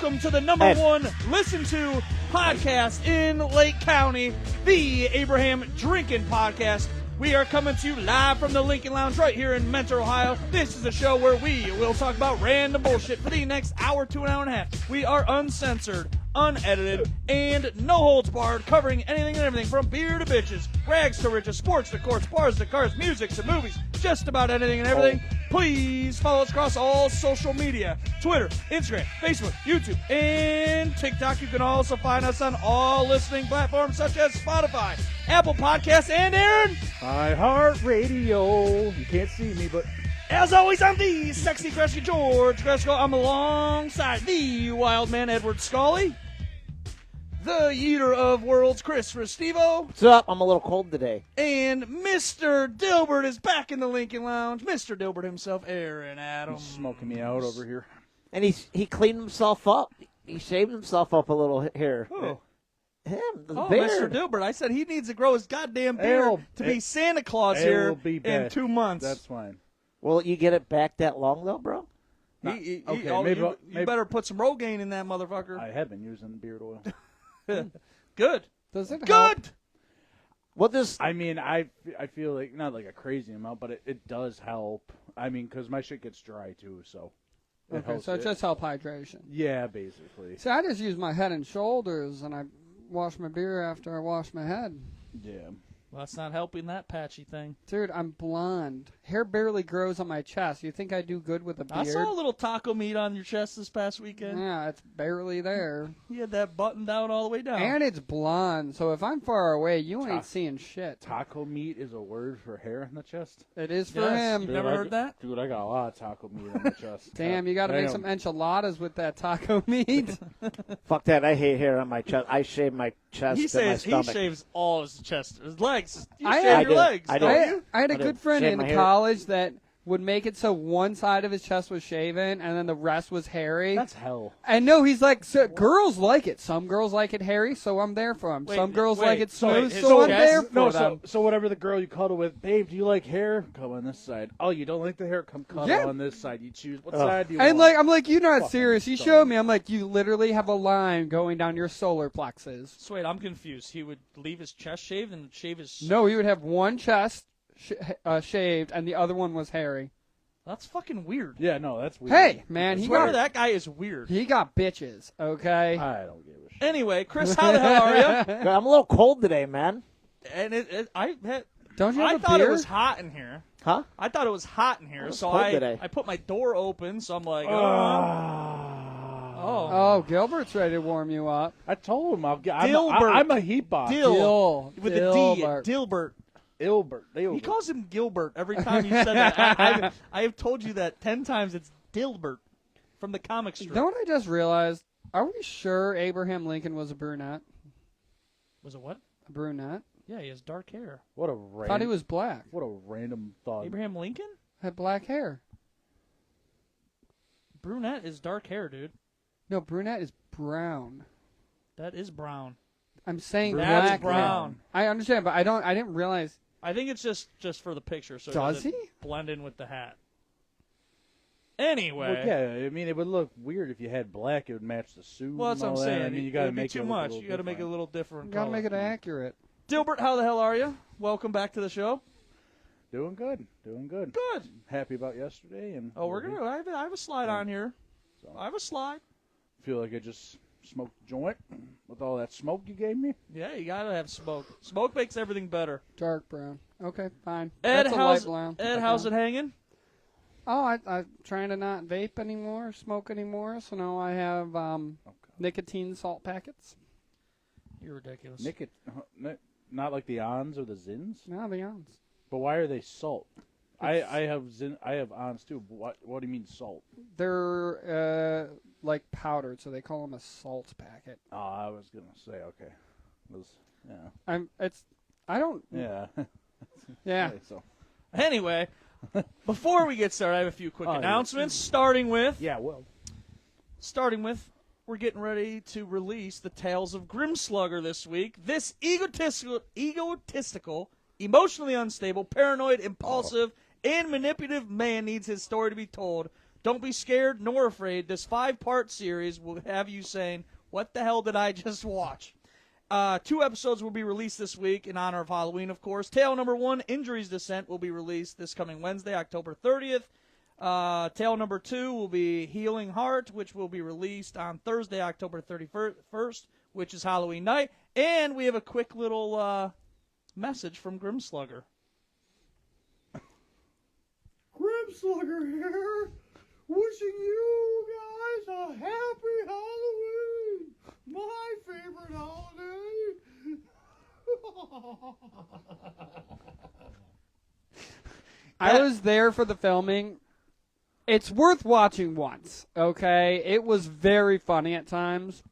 welcome to the number one listened to podcast in Lake County, the Abraham Drinking Podcast. We are coming to you live from the Lincoln Lounge right here in Mentor, Ohio. This is a show where we will talk about random bullshit for the next hour to an hour and a half. We are uncensored, unedited, and no holds barred, covering anything and everything from beer to bitches, rags to riches, sports to courts, bars to cars, music to movies, just about anything and everything. Please follow us across all social media, Twitter, Instagram, Facebook, YouTube, and TikTok. You can also find us on all listening platforms such as Spotify, Apple Podcasts, and Aaron, iHeartRadio. You can't see me, but as always, I'm the sexy, crusty George Gresco. I'm alongside the wild man, Edward Scully, the eater of worlds, Chris Restivo. What's up? I'm a little cold today. And Mr. Dilbert is back in the Lincoln Lounge. Mr. Dilbert himself, Aaron Adams. he's smoking me out over here. And he cleaned himself up. He shaved himself up a little here. Oh. Him, the Oh, beard. Mr. Dilbert, I said he needs to grow his goddamn beard to be Santa Claus here in 2 months. That's fine. Will you get it back that long, though, bro? You maybe better put some Rogaine in that motherfucker. I have been using beard oil. Good. Does it help? Good. Well, this. I mean, I feel like, not like a crazy amount, but it does help. I mean, because my shit gets dry, too, so. Okay, so it just helps hydration. Yeah, basically. See, I just use my head and shoulders, and I wash my beard after I wash my head. Yeah. Well, that's not helping that patchy thing. Dude, I'm blonde. Hair barely grows on my chest. You think I do good with a beard? I saw a little taco meat on your chest this past weekend. Yeah, it's barely there. You had that button down all the way down. And it's blonde, so if I'm far away, you ain't seeing shit. Taco meat is a word for hair in the chest? It is for Yes. him. You've never heard that? Dude, I got a lot of taco meat on my chest. Damn, you got to make some enchiladas with that taco meat. Fuck that. I hate hair on my chest. I shave my chest and my stomach. He shaves all his chest, his legs. You I shave do. your legs, I do. don't you? I had a I good did. friend Shave in my hair. college that would make it so one side of his chest was shaven and then the rest was hairy. That's hell. And no, he's like, so girls like it. Some girls like it hairy, so I'm there for them. Some girls like it smooth, his so I'm chest- there for No, them. so whatever the girl you cuddle with, babe, do you like hair? Come on this side. Oh, you don't like the hair? Come cuddle Yeah. on this side. You choose. What side do you want? And like, I'm like, you're not Fucking serious. He dumb. showed me. I'm like, you literally have a line going down your solar plexus. So wait, I'm confused. He would leave his chest shaved and shave his... No, he would have one chest shaved and the other one was hairy. That's fucking weird. Yeah, no, that's weird. Hey, man, I he swear got that guy is weird. he got bitches. Okay. I don't give a shit. Anyway, Chris, how the hell are you? I'm a little cold today, man. And Don't you I have a thought beer? it was hot in here. Huh? I thought it was hot in here, It's so cold today. I put my door open, so I'm like, Oh, Gilbert's ready to warm you up. I told him I'm Dilbert. a heat box. Dill. with Dilbert. a D, Dilbert. Ilbert. He calls him Gilbert every time you said that. I have told you that 10 times. It's Dilbert from the comic strip. You know what I just realized? Are we sure Abraham Lincoln was a brunette? Was it what? A brunette? Yeah, he has dark hair. What a random. Thought he was black. What a random thought. Abraham Lincoln? Had black hair. Brunette is dark hair, dude. No, brunette is brown. That is brown. I'm saying That's black. brown. I understand, but I didn't realize. I think it's just for the picture, so it Does doesn't he? blend in with the hat. Anyway. Well, yeah, I mean, it would look weird if you had black. It would match the suit. Well, that's what and I'm all that. saying. I mean, you It got to would be make too it much. Look You got to make it a little different. You gotta color. make it accurate. Dilbert, how the hell are you? Welcome back to the show. Doing good. Doing good. Good. Happy about yesterday. And Oh, we're gonna. I have a slide on here. So. I have a slide. feel like I just smoked a joint with all that smoke you gave me. Yeah, you gotta have smoke. Smoke makes everything better. Dark brown. Okay, fine. Ed, That's a how's light brown. how's it hanging? Oh, I'm trying to not vape anymore, smoke anymore. So now I have nicotine salt packets. You're ridiculous. Not like the ons or the zins. No, the ons. But why are they salt? I have ons too. But what do you mean salt? They're like powdered, so they call them a salt packet. Oh, I was gonna say okay. Yeah. Okay, so Anyway, before we get started, I have a few quick announcements. Starting with, we're getting ready to release the Tales of Grimslugger this week. This egotistical, emotionally unstable, paranoid, impulsive, and manipulative man needs his story to be told Don't be scared nor afraid. This 5-part series will have you saying, what the hell did I just watch? 2 episodes will be released this week in honor of Halloween, of course. Tale number 1, Injuries Descent, will be released this coming Wednesday, October 30th. Tale number 2 will be Healing Heart, which will be released on Thursday, October 31st, which is Halloween night. And we have a quick little message from Grimslugger. Grimslugger here, wishing you guys a happy Halloween, my favorite holiday. I was there for the filming. It's worth watching once, okay? It was very funny at times.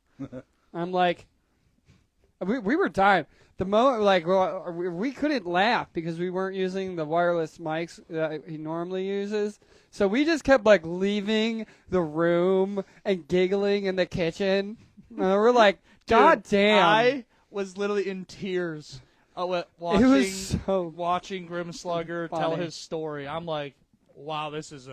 I'm like, we were dying. The we couldn't laugh because we weren't using the wireless mics that he normally uses. So we just kept like leaving the room and giggling in the kitchen. And we're like, God damn. I was literally in tears watching watching Grimslugger tell his story. I'm like, wow, this is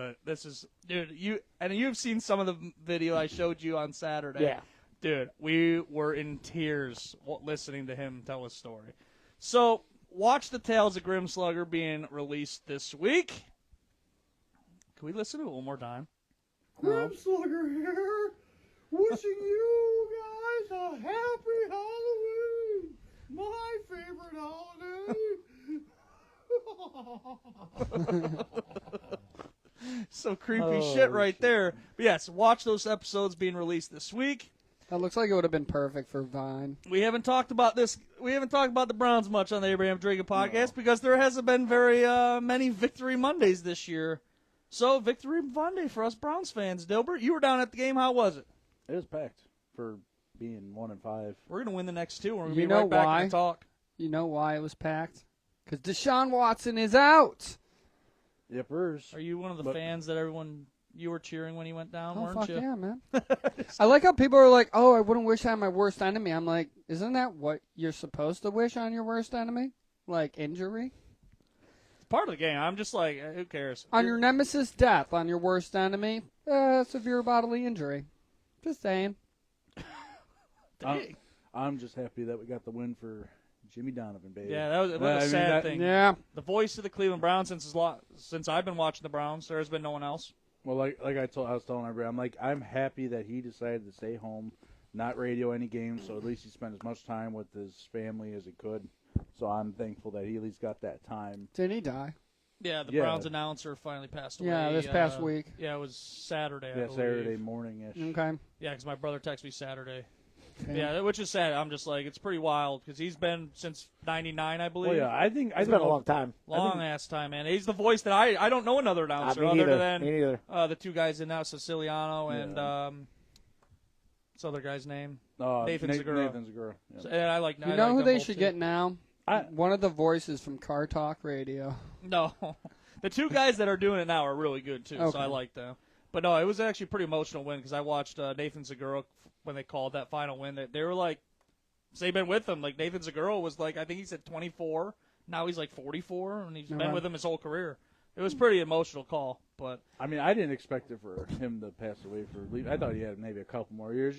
dude, you've seen some of the video I showed you on Saturday. Yeah. Dude, we were in tears listening to him tell his story. So, watch the Tales of Grimslugger being released this week. Can we listen to it one more time? Grimslugger here, wishing you guys a happy Halloween, my favorite holiday. So creepy shit right there. But yes, watch those episodes being released this week. That looks like it would have been perfect for Vine. We haven't talked about this. We haven't talked about the Browns much on the Abraham Drinking Podcast because there hasn't been very many Victory Mondays this year. So Victory Monday for us Browns fans. Dilbert, you were down at the game. How was it? It was packed for being 1-5. We're gonna win the next 2. We're gonna be You know right back why? in the talk. You know why it was packed? Because Deshaun Watson is out. Yippers. Are you one of the fans that you were cheering when he went down, Oh, weren't fuck you? yeah, man. I like how people are like, oh, I wouldn't wish on my worst enemy. I'm like, isn't that what you're supposed to wish on your worst enemy? Like injury? It's part of the game. I'm just like, who cares? On your nemesis, death. On your worst enemy, severe bodily injury. Just saying. Dang. I'm just happy that we got the win for Jimmy Donovan, baby. Yeah, that was a sad thing. Yeah. The voice of the Cleveland Browns since I've been watching the Browns, there has been no one else. Well, like I was telling everybody, I'm like, I'm happy that he decided to stay home, not radio any games, so at least he spent as much time with his family as he could. So I'm thankful that he at least got that time. Didn't he die? Yeah, the Browns announcer finally passed away. Yeah, this past week. Yeah, it was Saturday, I believe. Saturday morning-ish. Okay. Yeah, because my brother texted me Saturday. Okay. Yeah, which is sad. I'm just like, it's pretty wild because he's been since '99, I believe. Well, yeah, I think It's been a long time. Long ass time, man. He's the voice that I don't know another announcer Me other neither. than the 2 guys in now, Siciliano and what's the other guy's name? Nathan Segura. Nathan Segura. Yeah. So, and I like. You I know like who them they both, should too. get now? One of the voices from Car Talk Radio. No, the 2 guys that are doing it now are really good too. Okay. So I like them. But no, it was actually a pretty emotional win because I watched Nathan Segura when they called that final win. They were like, they've been with him. Like Nathan Segura was like, I think he said 24. Now he's like 44, and he's been with him his whole career. It was a pretty emotional call, but I mean, I didn't expect it for him to pass away I thought he had maybe a couple more years,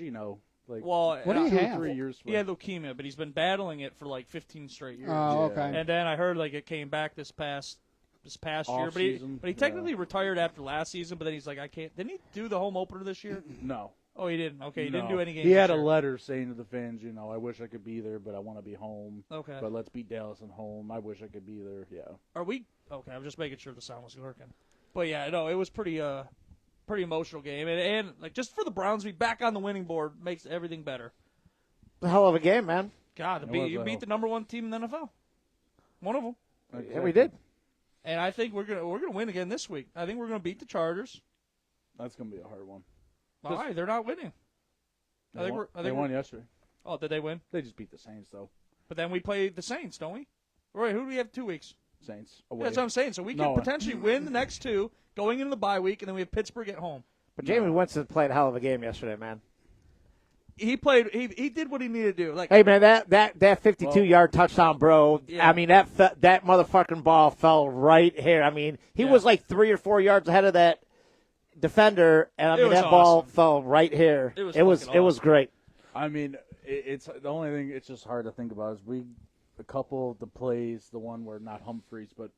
like what do you 2 or have? 3 years. He had leukemia, but he's been battling it for like 15 straight years. Oh, okay. And then I heard like it came back this past year, Off-season, but he technically retired after last season. But then he's like, I can't. Didn't he do the home opener this year? No. Oh, he didn't. Okay, he didn't No. do any games. He had this a year. letter saying to the fans, I wish I could be there, but I want to be home. Okay. But let's beat Dallas at home. I wish I could be there. Yeah. Are we? Okay, I'm just making sure the sound was working. But yeah, no, it was pretty emotional game, and like just for the Browns to be back on the winning board makes everything better. It's a hell of a game, man. God, you beat the number 1 team in the NFL. One of them. Exactly. Yeah, we did. And I think we're gonna win again this week. I think we're gonna beat the Chargers. That's gonna be a hard one. Why? They're not winning. They won yesterday. Oh, did they win? They just beat the Saints, though. But then we play the Saints, don't we? Right? Who do we have 2 weeks? Saints. Yeah, Away. that's what I'm saying. So we could potentially win the next 2 going into the bye week, and then we have Pittsburgh at home. But Jamie Winston played a hell of a game yesterday, man. He played. He did what he needed to do. Like, Hey, man, that 52-yard touchdown, bro. Yeah. I mean, that motherfucking ball fell right here. I mean, he was like 3 or 4 yards ahead of that defender, and I It mean was that ball awesome. fell right here. It was it was fucking great. I mean, it's the only thing it's just hard to think about is a couple of the plays, the one where not Humphreys, but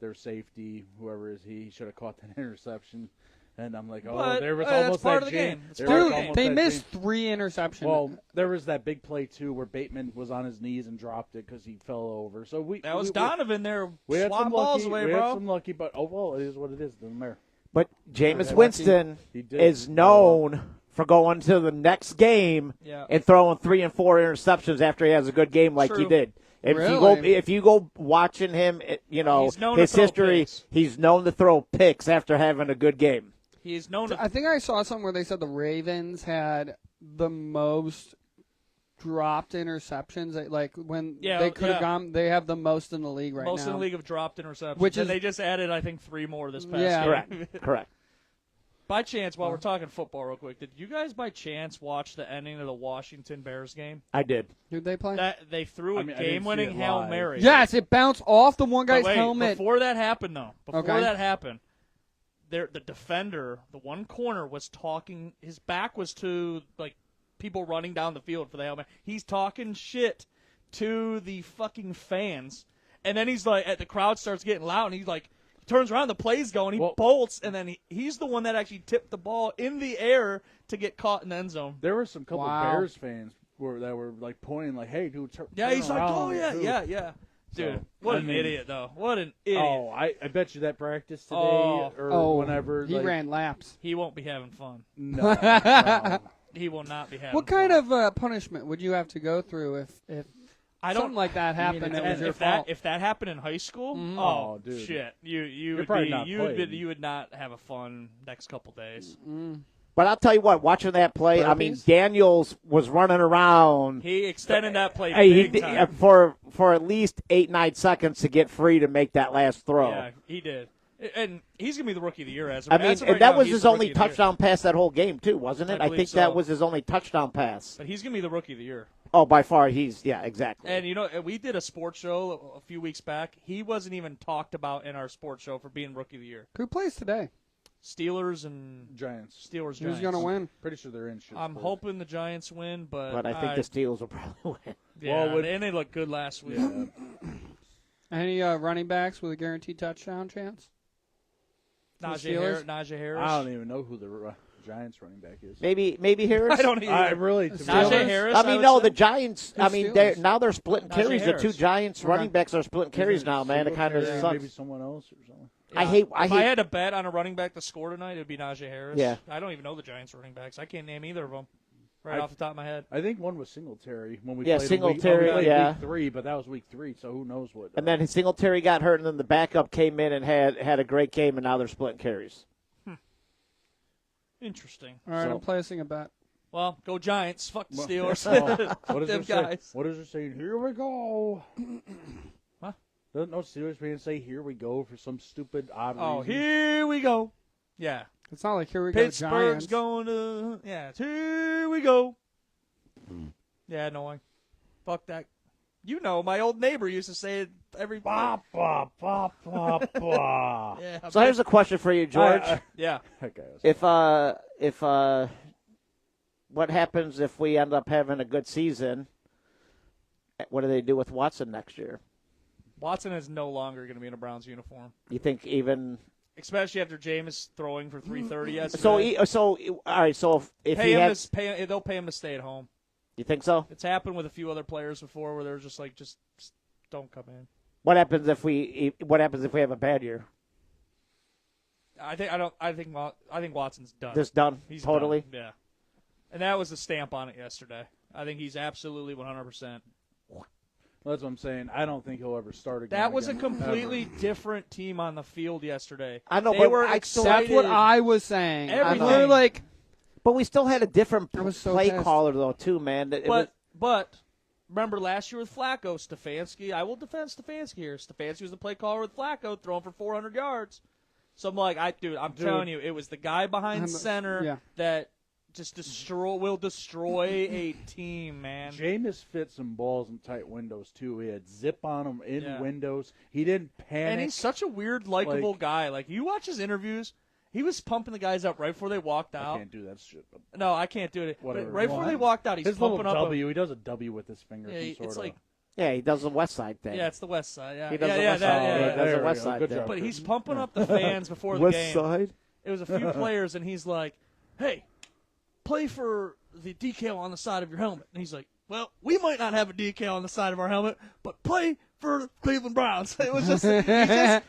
their safety, whoever is he should have caught that interception. And I'm like, But, there was that's almost part that of the jam. game. It's There part was of the almost They that missed jam. 3 interceptions. Well, there was that big play too where Bateman was on his knees and dropped it because he fell over. So That was Donovan there we had swatting some balls lucky, away, we bro. had some lucky, but it is what it is. Doesn't matter. But Jameis Yeah, Winston he did. is known for going to the next game Yeah. and throwing 3 and 4 interceptions after he has a good game like he True. did. Really? If you go watching him, He's known to his throw history, picks. he's known to throw picks after having a good game. He's known to I think I saw something where they said the Ravens had the most dropped interceptions. Like when they could have gone, they have the most in the league right now. most in the league of dropped interceptions. Which and is- they just added, I think, 3 more this past Yeah. game. Correct. By chance, while we're talking football real quick, did you guys by chance watch the ending of the Washington Bears game? I did. Who'd they play? That they threw a I mean, I didn't game-winning see it Hail live. Mary. Yes, it bounced off the one But guy's wait, helmet. Before that happened, though, Okay. the defender, the one corner, was talking. His back was to like people running down the field for the helmet. He's talking shit to the fucking fans, and then he's like, the crowd starts getting loud, and he's like, turns around, the play's going, he bolts, and then he's the one that actually tipped the ball in the air to get caught in the end zone. There were some couple Wow. Bears fans that were like pointing, like, "Hey, dude, Yeah, turn he's like, around, oh dude." yeah. Dude, So, what I an mean- idiot, though. What an idiot. Oh, I bet you that practice today or Oh, whenever. he like, ran laps. He won't be having fun. No, He will not be having What fun. kind of punishment would you have to go through if I don't something like that happened? And It was your if fault. that happened in high school, Mhm. Oh, dude. shit, you would probably be not you would playing. you would not have a fun next couple days. But I'll tell you what, watching that play, I mean, Burpees? Daniels was running around He extended that play he big time. for at least 8-9 seconds to get free to make that last throw. Yeah, he did, and he's gonna be the rookie of the year. As of I mean, as of and right that now, was he's his the only rookie of the year. touchdown pass that whole game, too, wasn't it? I I believe think so. that was his only touchdown pass. But he's gonna be the rookie of the year. Oh, by far, exactly. And you know, we did a sports show a few weeks back. He wasn't even talked about in our sports show for being rookie of the year. Who plays today? Steelers and Giants. Steelers. Who's Giants. going to win? Pretty sure they're in. shit I'm sport. hoping the Giants win, but I think the Steelers will probably win. Yeah, Well, and they looked good last week. Yeah. Any running backs with a guaranteed touchdown chance? Najee Steelers? Harris. I don't even know who the Giants running back is. Maybe Harris. I don't even. I really. to be Najee honest, Harris. I mean, would no, say. the Giants. I mean, Steelers? now they're splitting Najee carries. The two Harris. Giants running backs are splitting carries now, man. It kind of Singletary, sucks. Maybe someone else or something. I hate. If I had to bet on a running back to score tonight, it would be Najee Harris. Yeah. I don't even know the Giants running backs. I can't name either of them right I- off the top of my head. I think one was Singletary when we Yeah, played Singletary, when we played yeah. week 3, but that was week 3, so who knows what. And then Singletary got hurt, and then the backup came in and had a great game, and now they're splitting carries. Interesting. All right, So- I'm placing a bet. Well, go Giants. Fuck the Steelers. what is Them it say? guys. What is it saying? Here we go. What? Doesn't no Steelers fans say "Here we go" for some stupid odd Oh, reason? here we go. Yeah. It's not like here we go Pittsburgh's Giants. going to. Yeah, it's here we go. Yeah, no, fuck that. You know, my old neighbor used to say it every. Bah, bah, bah, bah, bah. Yeah. So here's a question for you, George. Yeah. Okay, that's- if what happens if we end up having a good season? What do they do with Watson next year? Watson is no longer going to be in a Browns uniform, You think even especially after Jameis throwing for 330 yesterday. so all right? So if pay he him had, they'll pay him to stay at home. you think so? It's happened with a few other players before where they're just like, just don't come in. What happens if we have a bad year? I think Watson's done. Just done He's totally. done. Yeah. And that was the stamp on it yesterday. I think he's absolutely 100%. That's what I'm saying. I don't think he'll ever start again. That was a again, completely ever. different team on the field yesterday. I know, they but were I excited. That's what I was saying. Everything. We're like, But we still had a different I was so play pissed. caller though too, man. But remember last year with Flacco, Stefanski. I will defend Stefanski here. Stefanski was the play caller with Flacco, throwing for 400 yards. So I'm like, I'm telling you, it was the guy behind center that just will destroy a team, man. Jameis fit some balls in tight windows too. He had zip on him in Yeah. windows. He didn't panic. And he's such a weird, likable guy. Like you watch his interviews, He was pumping the guys up right before they walked out. I can't do that shit. But No, I can't do it. whatever. Right before they walked out, he's his pumping little up. W. He does a W with his finger. Yeah, some it's sort like Yeah, he does the West Side thing. yeah, it's the West Side. Yeah, He does yeah, the yeah, West that- Side. yeah, He yeah. does the There we West go. Side Good thing. job. But he's pumping up the fans before the game. Side. It was a few players, and he's like, "Hey, play for the decal on the side of your helmet." And he's like, "Well, we might not have a decal on the side of our helmet, but play for the Cleveland Browns." It was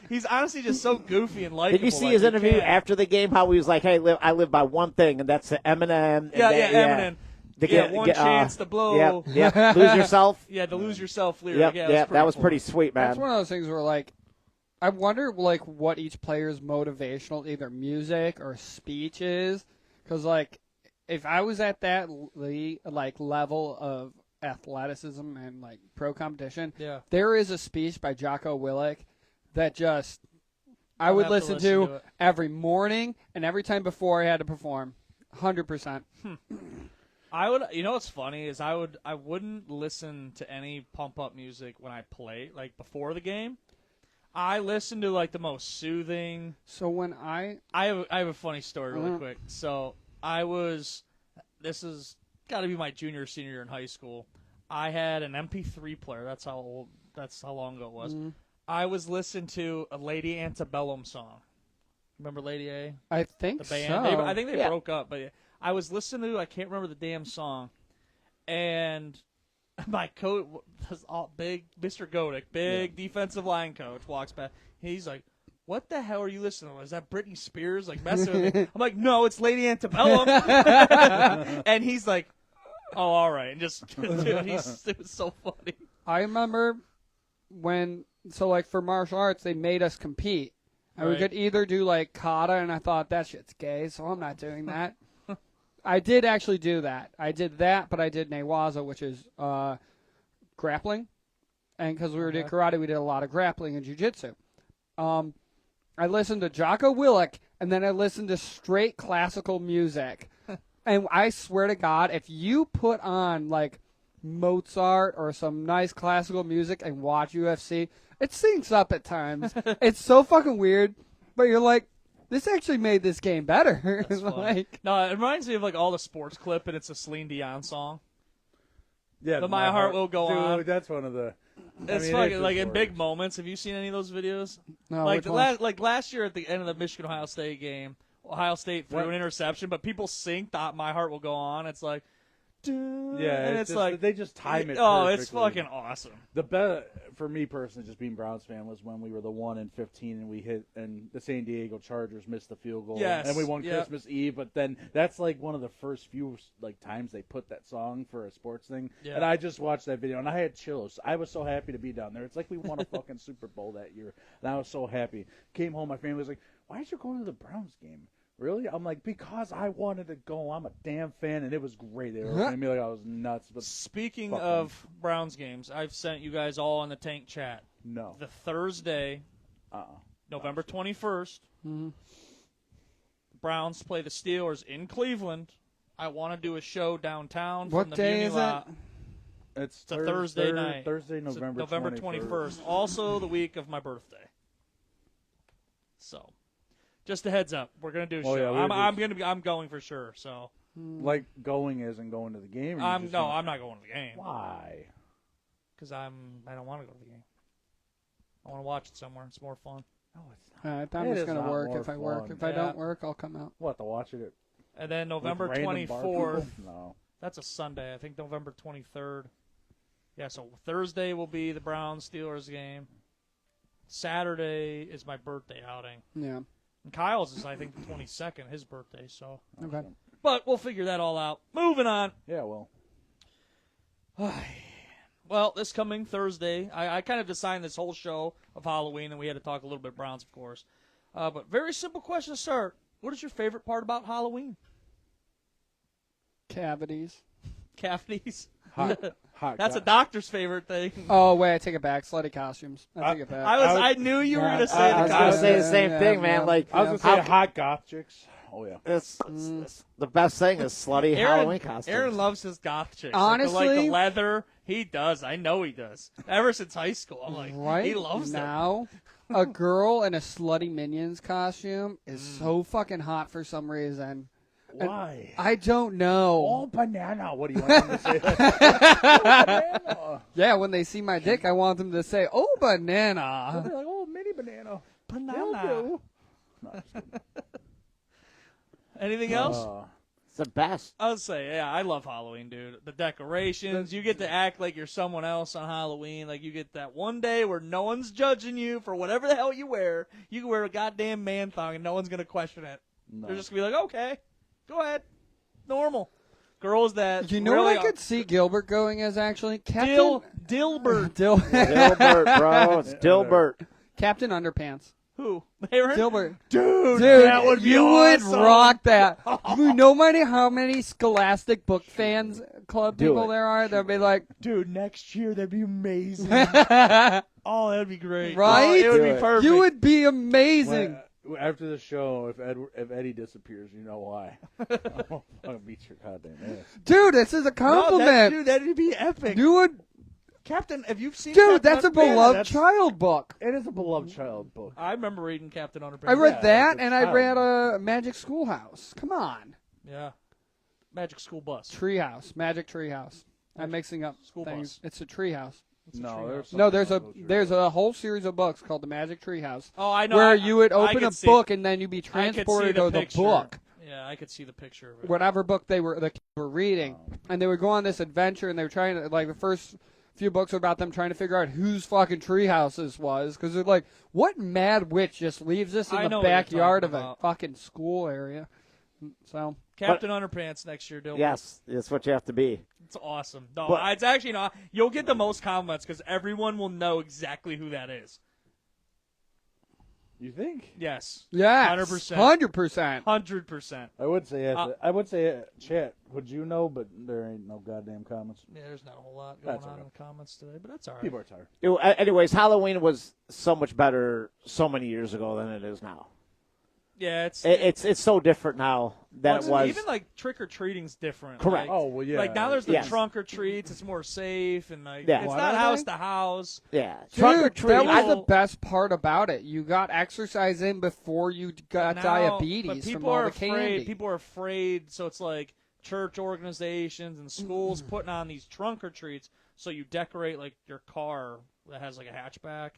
he's honestly just so goofy and likable. Did you see like, his you interview can't- after the game? How he was like, "Hey, I live by one thing, and that's Eminem." And Yeah, that, Eminem. To Yeah, one chance to blow. Yep. Lose yourself. Yeah, the lose yourself lyric. Yep. Yeah, Yep. That was cool. pretty sweet, man. That's one of those things where, like, I wonder, like, what each player's motivational, either music or speech is. Because, like, if I was at that, level of athleticism and, like, pro competition, Yeah. there is a speech by Jocko Willink that just I I'll would have to listen listen to to it. every morning and every time before I had to perform. 100%. I would. You know what's funny is I wouldn't listen to any pump up music when I play, like before the game. I listen to like the most soothing. So when I I have a funny story really quick. So this is got to be my junior or senior year in high school. I had an MP3 player. That's how long ago it was. I was listening to a Lady Antebellum song. Remember Lady A? I think The band. so. I think they Yeah. broke up, but I was listening to. I can't remember the damn song, and my coach was all big, Mr. Godick, big defensive line coach, walks back. He's like, "What the hell are you listening to? Is that Britney Spears? Like messing with me?" I'm like, "No, it's Lady Antebellum." And he's like, "Oh, all right." And just, dude, it was so funny. I remember when, so like for martial arts, they made us compete. And we Right. could either do like kata, and I thought that shit's gay, so I'm not doing that. I did actually do that. I did that, but I did newaza, which is grappling. And because we were doing karate, we did a lot of grappling and jiu-jitsu. I listened to Jocko Willink, and then I listened to straight classical music. And I swear to God, if you put on like Mozart or some nice classical music and watch UFC, it syncs up at times. It's so fucking weird, but you're like, this actually made this game better. That's funny. Like, No, it reminds me of like all the sports clip, and it's a Celine Dion song. Yeah, The My Heart Will Go Dude, On. That's one of the. It's fucking like in big moments. Have you seen any of those videos? no, Like which one? like last year at the end of the Michigan Ohio State game, Ohio State threw What? an interception, but people sing "My Heart Will Go On." It's like, dude, Yeah, and it's just, like they just time it. Oh, it's perfectly. fucking awesome. The best for me personally, just being Browns fan, was when we were the 1-15 and we hit, and the San Diego Chargers missed the field goal. Yes, and we won yep. Christmas Eve. But then that's like one of the first few like times they put that song for a sports thing. Yeah. And I just watched that video and I had chills. I was so happy to be down there. It's like we won a fucking Super Bowl that year, and I was so happy. Came home, my family was like, "Why did you go to the Browns game?" Really? I'm like, because I wanted to go. I'm a damn fan, and it was great. They were looking at me like I was nuts. But Speaking Fuck of Browns games, I've sent you guys all on the tank chat. no. The Thursday, November 21st, Browns play the Steelers in Cleveland. I want to do a show downtown What from the day Muni is it? lot. It's a Thursday night. Thursday, It's November November 21st. Also the week of my birthday. So, just a heads up, we're gonna do a Oh, show. yeah, I'm going for sure. So Like going isn't going to the game. Or you just gonna- I'm not going to the game Why? because I don't want to go to the game. I want to watch it somewhere. It's more fun. No, it's not. I'm It just is going to not work more if I work. fun. If I Yeah. don't work, I'll come out. What, to watch it And then with November random bar 24th. people? No. That's a Sunday. I think November 23rd. Yeah, so Thursday will be the Browns-Steelers game. Saturday is my birthday outing. Yeah. And Kyle's is, I think, the 22nd, his birthday. So, Okay. but we'll figure that all out. Moving on. Yeah, well. Well, this coming Thursday, I kind of designed this whole show of Halloween, and we had to talk a little bit Browns, of course. But very simple question to start. What is your favorite part about Halloween? Cavities. Cavities? Hot That's a guy. doctor's favorite thing. Oh, wait, I take it back. Slutty costumes. I take it back. I knew you were going to say I was the going to costume. say the same thing, man. Like, I was going to say hot goth chicks. Oh, yeah. it's the best thing is slutty Halloween costumes. Aaron loves his goth chicks. Honestly- like the leather. He does. I know he does. Ever since high school, I'm like, Right he loves them. now, a girl in a slutty Minions costume is so fucking hot for some reason. Why? I don't know. Oh, banana. What do you want them to say? Banana. Yeah, when they see my dick, I want them to say, "Oh, They'll banana." be like, oh, mini banana. Banana. No, just kidding. Anything else? It's the best. I would say, yeah, I love Halloween, dude. The decorations, you get to act like you're someone else on Halloween. Like, you get that one day where no one's judging you for whatever the hell you wear. You can wear a goddamn man thong and no one's going to question it. No. They're just going to be like, okay, go ahead. Normal. Girls that You know really what I could see Gilbert going as actually? Captain Dilbert. Dilbert, bro. It's Dilbert. Captain Underpants. Who? Aaron? Gilbert. Dude, Dude, that would be you awesome. would rock that. You know how many Scholastic Book Fans Club Do people it. there are? They'll be like, Dude, next year that'd be amazing. right? Oh, that'd be great. Right? Oh, it would Do be it. perfect. You would be amazing. After the show, if Eddie disappears, you know why. I'll beat your goddamn ass. Dude, this is a compliment. Dude, that'd be epic. You would, Captain, have you seen dude, Captain that's a Underpants? beloved child book. It is a beloved child book. I remember reading Captain Underpants. I read Yeah, that, it's a and I child read Magic Schoolhouse. Come on. Yeah. Magic School Bus. Treehouse. Magic Treehouse. I'm mixing up School things. bus. It's a treehouse. It's a No, treehouse. there's No, there's something there's about a whole series of books called the Magic Treehouse, Oh, I know. where you would I open could a see- book and then you'd be I could see transported to the picture. book, Yeah, I could see the picture of it. whatever book the kids were reading, and they would go on this adventure, and they were trying to, like, the first few books were about them trying to figure out whose fucking treehouse this was, because they're like, what mad witch just leaves us in I the know what you're backyard of talking a about. fucking school area? So Captain Underpants next year, Dylan. Yes, that's what you have to be. It's awesome. No, But- it's actually not. You'll get the most compliments because everyone will know exactly who that is. You think? Yes. yeah, 100%. 100%. 100%. I would say chat. Would you know? But there ain't no goddamn comments. Yeah, there's not a whole lot going That's on okay. in the comments today, but that's all right. People are tired. Anyways, Halloween was so much better so many years ago than it is now. Yeah, it's It's so different now than it was. Even like trick or treating's different. Correct. Like, Oh well, yeah. like now there's the Yes. trunk or treats. It's more safe and like Yeah. it's What not are house they? to house. Yeah, Dude, trunk or treat. that was I- the best part about it. You got exercise in before you got Now- diabetes but people from all are the afraid. candy. People are afraid, so it's like church organizations and schools putting on these trunk or treats. So you decorate like your car that has like a hatchback.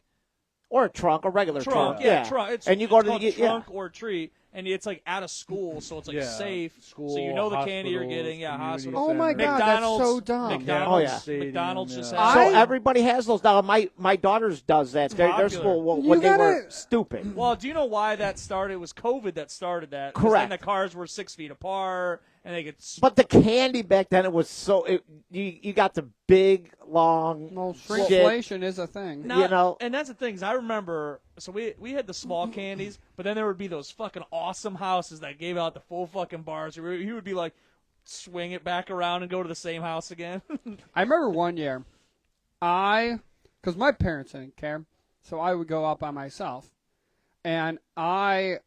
Or a trunk, a regular Trunk, trunk. trunk. It's, and you it's go to called the trunk or treat, and it's like out of school, so it's like Yeah, safe. school, so you know the candy you're hospitals, getting. Yeah, community hospital. Oh my center. God, that's so dumb. McDonald's, Oh, yeah. Stadium, McDonald's just yeah. has. So everybody has those now. My daughter's does that. Their popular. school when You they were gotta- stupid. Well, do you know why that started? It was COVID that started that. 'Cause Correct. Then the cars were 6 feet apart, and they could. But the candy back then, it was so. You got the big, long. Well, shit. shrinkflation is a thing. you know- and that's the thing. Is I remember. So we had the small candies, but then there would be those fucking awesome houses that gave out the full fucking bars. He would be like, swing it back around and go to the same house again. I remember one year, because my parents didn't care, so I would go out by myself, and I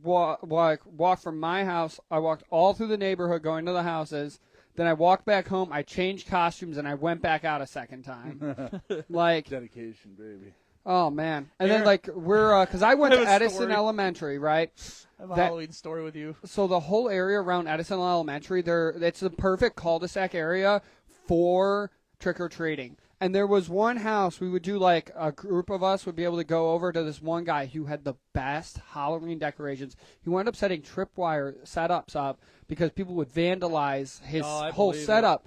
walked from my house. I walked all through the neighborhood going to the houses. Then I walked back home. I changed costumes and I went back out a second time. Like, Dedication, baby. oh man! And then Here- like because I went I to have a Edison story. Elementary, right? I have a That- Halloween story with you. So the whole area around Edison Elementary, it's the perfect cul-de-sac area for trick-or-treating. And there was one house we would do, like a group of us would be able to go over to this one guy who had the best Halloween decorations. He wound up setting tripwire setups up because people would vandalize his Oh, I whole believe it. setup.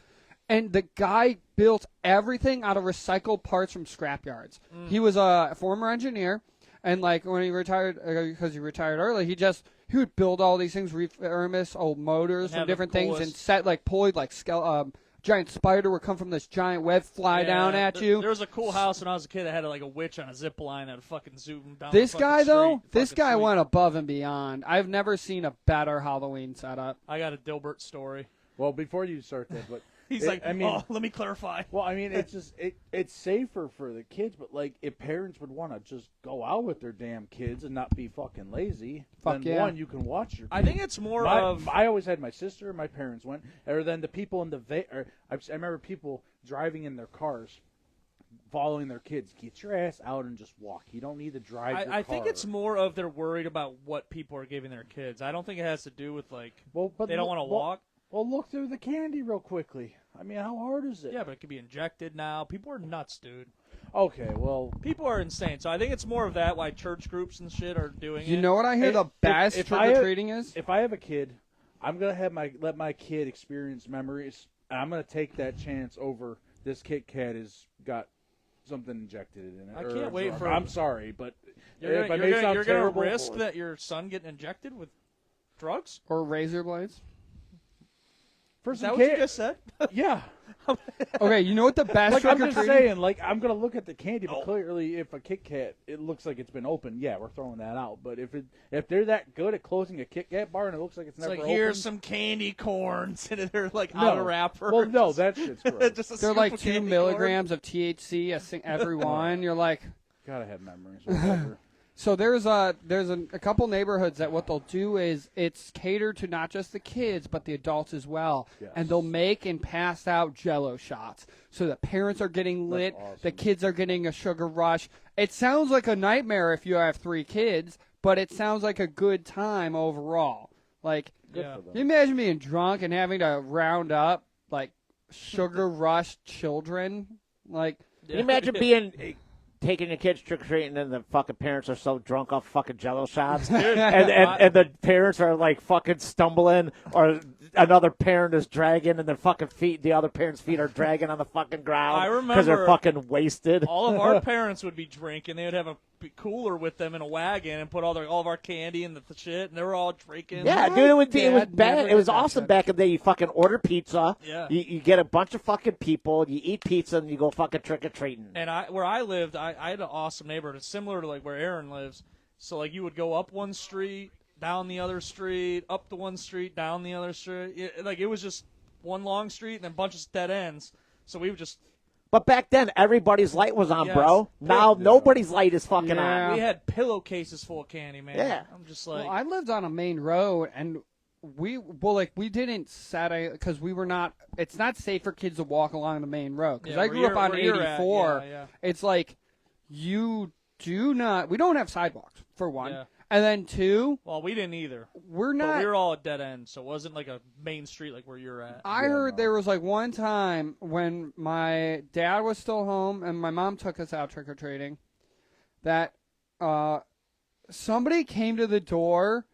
And the guy built everything out of recycled parts from scrapyards. He was a former engineer. And like when he retired, because he retired early, he would build all these things, refurbish old motors And from have the different things, and coolest- set like pulley like giant spider would come from this giant web, fly down at you. There was a cool house when I was a kid that had like a witch on a zip line that would fucking zoom down. This the fucking guy though, street. this Fucking guy sweet. went above and beyond. I've never seen a better Halloween setup. I got a Dilbert story. Well, before you start that, but He's it- like, I mean, oh, let me clarify. well, I mean, it's just it's safer for the kids, but like if parents would want to just go out with their damn kids and not be fucking lazy, Fuck then yeah. one, you can watch your. I think it's more I always had my sister, my parents went, or then the people in the I remember people driving in their cars, following their kids. Get your ass out and just walk. You don't need to drive your car. I think it's more of they're worried about what people are giving their kids. I don't think it has to do with, like, they don't want to walk. Well, look through the candy real quickly. I mean, how hard is it? Yeah, but it could be injected now. People are nuts, dude. Okay, well. People are insane. So I think it's more of that, why church groups and shit are doing it. You know what I hear the best trick-or-treating is? If I have a kid, I'm going to let my kid experience memories. And I'm going to take that chance over this Kit Kat has got something injected in it. I can't wait for. I'm sorry, but you're if I may sound going to terrible, risk that your son getting injected with drugs? Or razor blades? Is that what you just said? Yeah. Okay, you know what the best Like, I'm trick-or-treating? just saying, like, I'm going to look at the candy, but clearly if a Kit Kat, it looks like it's been opened, yeah, we're throwing that out. But if they're that good at closing a Kit Kat bar and it looks like it's never like, opened. here's some candy corns, and they're, like, out of wrappers. Well, no, that shit's gross. They're like 2 milligrams of THC, I think, every one. You're like... Gotta have memories. Whatever. So there's a couple neighborhoods that what they'll do is it's catered to not just the kids but the adults as well, Yes. and they'll make and pass out Jello shots so the parents are getting lit, awesome. the kids are getting a sugar rush. It sounds like a nightmare if you have 3 kids, but it sounds like a good time overall. Like, Yeah. For them. can you imagine being drunk and having to round up like sugar rush children? Like, Can you imagine taking your kids trick or treating and the fucking parents are so drunk off fucking Jello shots, and the parents are like fucking stumbling, or another parent is dragging, and the other parent's feet are dragging on the fucking ground. I remember because they're fucking wasted. all of our parents would be drinking. They would have a cooler with them in a wagon and put all of our candy and the shit, and they were all drinking. Yeah, dude, it was Dad bad. never It was did that awesome shit. back in the day. You fucking order pizza. Yeah. You get a bunch of fucking people. You eat pizza and you go fucking trick or treating. And where I lived, I had an awesome neighborhood. It's similar to like where Aaron lives. So like you would go up one street, down the other street, up the one street, down the other street. It was just one long street and then a bunch of dead ends. So we would just. But back then, everybody's light was on, Yes. Bro. Now Yeah. nobody's light is fucking Yeah. on. We had pillowcases full of candy, man. Yeah. I'm just like. well, I lived on a main road, and we didn't set because we were not. It's not safe for kids to walk along the main road because Yeah, I where grew up you're- on where you're at, 84. yeah. It's like you do not. We don't have sidewalks for one, Yeah. and then 2, Well, we didn't either. we're But not. we were all at dead ends, so it wasn't like a main street like where you're at. I heard there was like one time when my dad was still home and my mom took us out trick or treating, that somebody came to the door,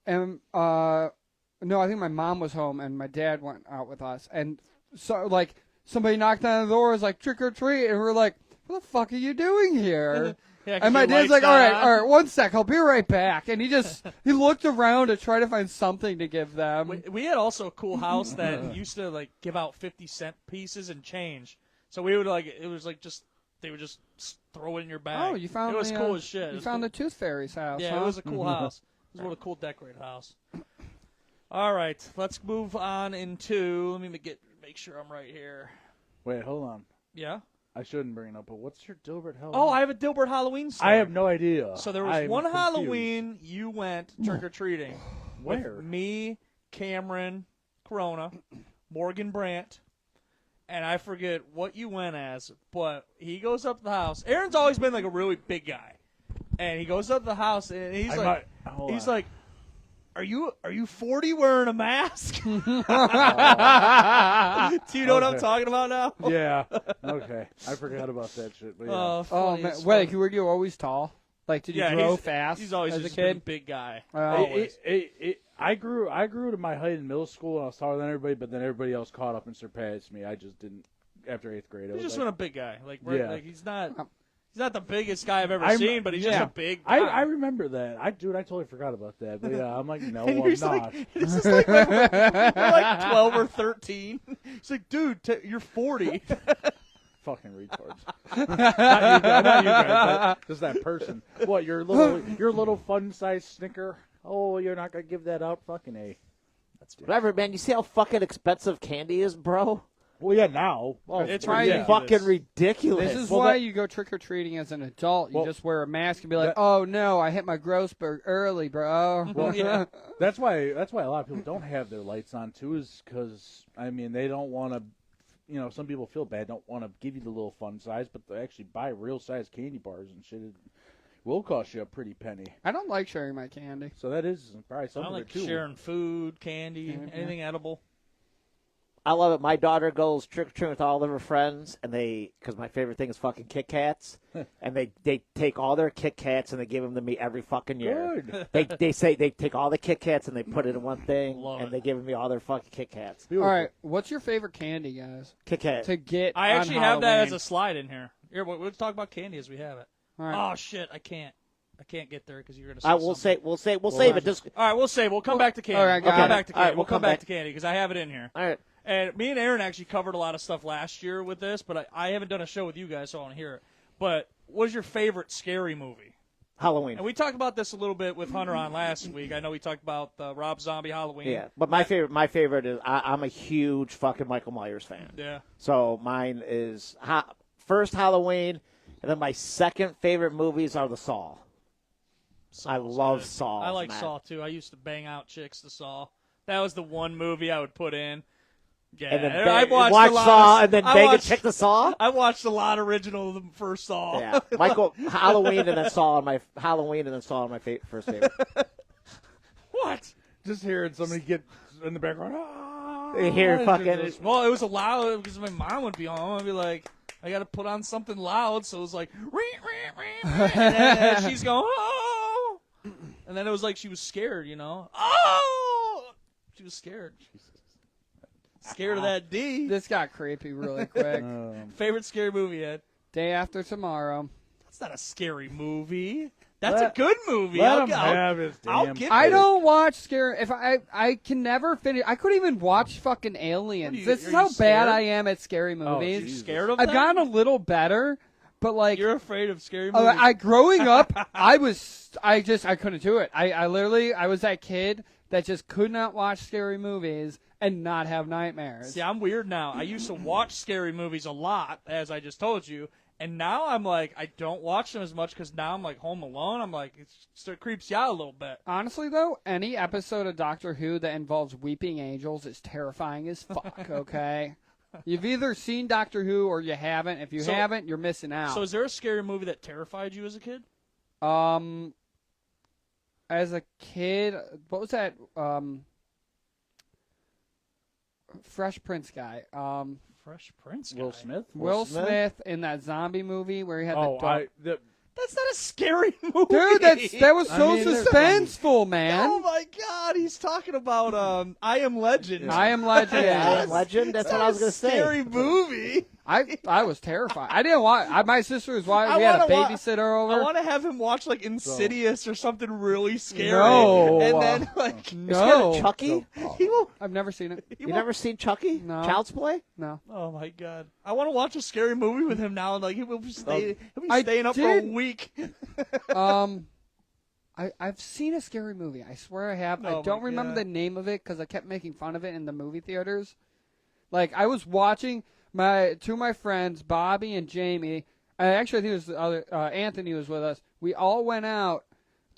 and no, I think my mom was home and my dad went out with us, and so like somebody knocked on the door, was like trick or treat, and we're like, what the fuck are you doing here? Yeah, 'cause And my your dad's lights like, all not on. right, 1 sec, I'll be right back. And he looked around to try to find something to give them. We had also a cool house that used to like give out 50-cent pieces and change. So we would they would just throw it in your bag. Oh, you found it was the, cool as shit. It You was found cool. the Tooth Fairy's house. Yeah, huh? it was a cool house. It was a cool decorated house. All right, let's move on into. Let me make sure I'm right here. Wait, hold on. Yeah. I shouldn't bring it up, but what's your Dilbert Halloween? Oh, I have a Dilbert Halloween story. I have no idea. So there was I'm one confused. Halloween you went trick or treating. Where? With me, Cameron, Corona, Morgan Brandt, and I forget what you went as, but he goes up to the house. Aaron's always been like a really big guy, and he goes up to the house and he's like, Are you 40 wearing a mask? Do you know what I'm Okay. talking about now? Yeah. Okay. I forgot about that shit. But yeah. Oh, funny man. as Wait, fuck. were you always tall? Like, did you Yeah, grow he's- fast He's always as a just been a kid? big guy. Always. I grew to my height in middle school, and I was taller than everybody. But then everybody else caught up and surpassed me. I just didn't. After 8th grade, I He's was just like, been a big guy. Like he's not the biggest guy I've ever seen, but he's just a big guy. I remember that. I totally forgot about that. But yeah, I'm like, no, And I'm he's not. like, this is like when we're like 12 or 13. He's like, dude, you're 40. Fucking retards. not you guys, but just that person. What, your little fun-sized Snicker? Oh, you're not gonna give that up? Fucking A. Whatever, man. You see how fucking expensive candy is, bro? Well, yeah, now. Oh, It's why ridiculous. Fucking ridiculous. This is Well, why that- you go trick or treating as an adult. You Well, just wear a mask and be like, that- "Oh no, I hit my growth spurt early, bro." Well, Yeah. That's why a lot of people don't have their lights on too, is because they don't want to, some people feel bad, don't want to give you the little fun size, but they actually buy real size candy bars and shit. It will cost you a pretty penny. I don't like sharing my candy. So that is probably I something don't like too. sharing food, candy, anything edible. I love it. My daughter goes trick-or-treating with all of her friends, and because my favorite thing is fucking Kit Kats, and they take all their Kit Kats and they give them to me every fucking year. Good. They say they take all the Kit Kats and they put it in one thing, Love and it. they give me all their fucking Kit Kats. All right, what's your favorite candy, guys? Kit Kat. To get I actually have that as Halloween? a slide in here. Here, we'll talk about candy as we have it. All right. Oh shit, I can't get there because you're gonna. I will say we'll save it. Just All right, we'll save. We'll come back to candy. all right, we'll got come it. back to All candy. right, we'll come back to candy because I have it in here. all right. And me and Aaron actually covered a lot of stuff last year with this, but I haven't done a show with you guys, so I want to hear it. But what was your favorite scary movie? Halloween. And we talked about this a little bit with Hunter on last week. I know we talked about Rob Zombie Halloween. Yeah, but my favorite is I'm a huge fucking Michael Myers fan. Yeah. So mine is first Halloween, and then my second favorite movies are the Saw. I love good. Saw. I like man. Saw too. I used to bang out chicks to Saw. That was the one movie I would put in. Yeah, And then I watched watch a lot Saw of, and then I bang a watched, chick to Saw. I watched a lot of original of the first Saw. Yeah, Michael Halloween and then Saw on my first favorite. What? Just hearing somebody get in the background. Ah, You hear it's fucking- just- Well, it was loud because my mom would be on. I'd be like, I got to put on something loud, so it was like, and then she's going, oh, and then it was like she was scared, oh, she was scared. Scared of that D. This got creepy really quick. Favorite scary movie, Ed? Day After Tomorrow. That's not a scary movie. That's Let- a good movie. Let I'll, him I'll- have his I'll damn. give I it. don't watch scary. If I can never finish. I couldn't even watch fucking Aliens. What are you- This is are how you bad scared? I am at scary Oh, movies. You Jesus. scared of I've them? gotten a little better, but like You're afraid of scary movies. I growing up, I couldn't do it. I literally was that kid that just could not watch scary movies and not have nightmares. See, I'm weird now. I used to watch scary movies a lot, as I just told you, and now I'm like, I don't watch them as much because now I'm like home alone. I'm like, it creeps you out a little bit. Honestly, though, any episode of Doctor Who that involves weeping angels is terrifying as fuck, okay? You've either seen Doctor Who or you haven't. If you haven't, you're missing out. So is there a scary movie that terrified you as a kid? As a kid, what was that? Fresh Prince guy. Fresh Prince guy. Will Smith. Will Smith in that zombie movie where he had Oh, the dog. That's not a scary movie. Dude, that was so there's- suspenseful, man. Oh my God, he's talking about I Am Legend. I Am Legend. Yeah, I Am Legend. That's what I was gonna say. Scary movie. I was terrified. I didn't watch. My sister was watching. I We had a wanna wa- babysitter over. I want to have him watch like Insidious or something really scary. No. And then like No, Chucky. he will. I've never seen it. He You won't- never seen Chucky? No. Child's Play. No. Oh my God! I want to watch a scary movie with him now. And like he'll be I staying up for a did. week. I've seen a scary movie. I swear I have. Oh I don't my remember God. the name of it because I kept making fun of it in the movie theaters. Like I was watching two of my friends, Bobby and Jamie. Actually, I think it was the other Anthony was with us. We all went out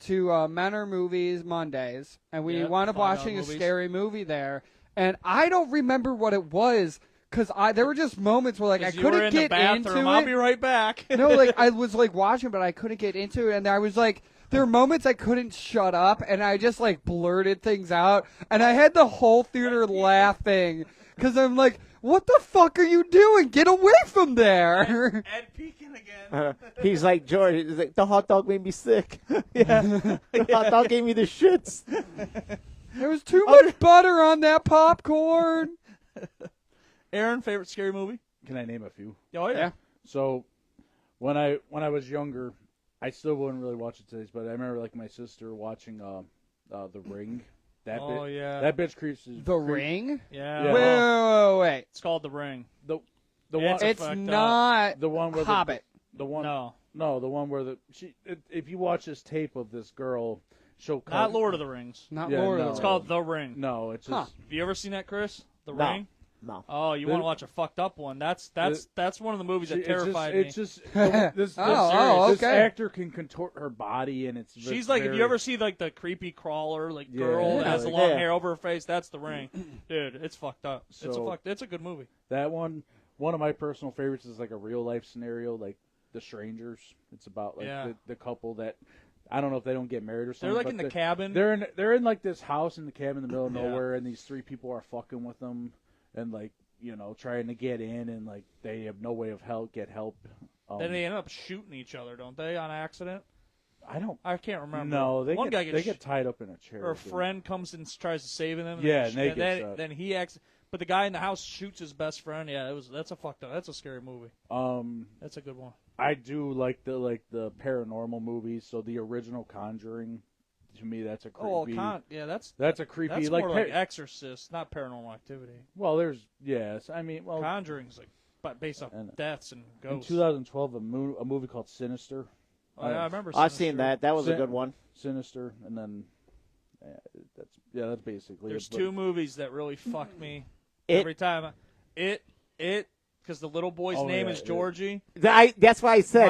to Menor Movies Mondays, and we Yeah, wound up find out watching a movies. scary movie there. And I don't remember what it was because there were just moments where like I 'Cause you were couldn't in the get bathroom. into I'll it. be right back. No, like I was like watching, but I couldn't get into it, and I was like, there were moments I couldn't shut up, and I just like blurted things out, and I had the whole theater laughing because I'm like, what the fuck are you doing? Get away from there! Ed Pekin again. He's like George. He's like, the hot dog made me sick. Yeah, the hot dog gave me the shits. There was too much butter on that popcorn. Aaron, favorite scary movie? Can I name a few? Oh yeah. Yeah. So, when I was younger, I still wouldn't really watch it today, but I remember like my sister watching The Ring. That Oh yeah. that bitch creeps. The Ring? Yeah. Yeah. Wait. It's called The Ring. The Yeah, one It's fucked up. not the one where Hobbit. the one No, the one where if you watch this tape of this girl, she'll not Lord of the Rings. Not Yeah, Lord no. of It's the called The Ring. No, it's Huh. just Have you ever seen that, Chris? The No. Ring. No. Oh, you want to watch a fucked up one? That's one of the movies that terrified me. It's just this okay. actor can contort her body, and it's She's like, if you ever see like the creepy crawler like girl that has the long hair over her face, that's The Ring, dude. It's fucked up. So- It's a good movie. that one One of my personal favorites is like a real life scenario, like The Strangers. It's about like the couple that I don't know if they don't get married or something. They're like in the cabin. They're in like this house in the cabin in the middle of nowhere, and these 3 people are fucking with them, and like trying to get in, and like they have no way of get help. Then they end up shooting each other, don't they, on accident? I can't remember. No, they One guy get tied up in a chair. Or a friend comes and tries to save them. Yeah, then he acts. But the guy in the house shoots his best friend. Yeah, that's a fucked up. That's a scary movie. That's a good one. I do like the paranormal movies. So the original Conjuring, to me, that's a creepy. That's a creepy. That's more like Exorcist, not Paranormal Activity. Well, Conjuring's like based on deaths and ghosts. In 2012, a movie called Sinister. Oh, yeah, I remember. I've seen that. That was a good one. Sinister, and then that's basically. There's 2 movies that really fuck me It. every time. It, because the little boy's name is Georgie. That's why I said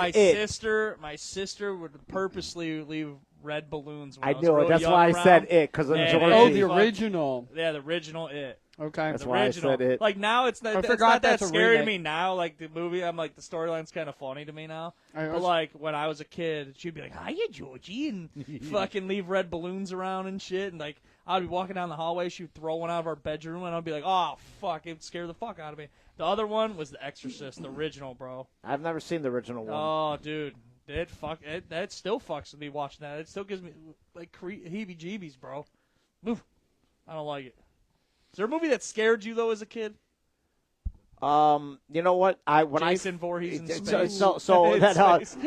My sister would purposely leave red balloons. When I I was knew it. really That's young why around. I said it, because of Georgie. Oh, the original. Yeah, the original It. Okay. That's The why original. I said it. Like now, it's not forgot that that's a scary to remake. me now. Like the movie, I'm like the storyline's kind of funny to me now. But like when I was a kid, she'd be like, "Hiya, Georgie," and fucking leave red balloons around and shit. And like I'd be walking down the hallway, she'd throw one out of our bedroom, and I'd be like, "Oh fuck!" It scared the fuck out of me. The other one was The Exorcist, the original, bro. I've never seen the original one. Oh, dude. That still fucks with me watching that. It still gives me like heebie-jeebies, bro. Oof. I don't like it. Is there a movie that scared you though as a kid? You know what? Jason Voorhees in space.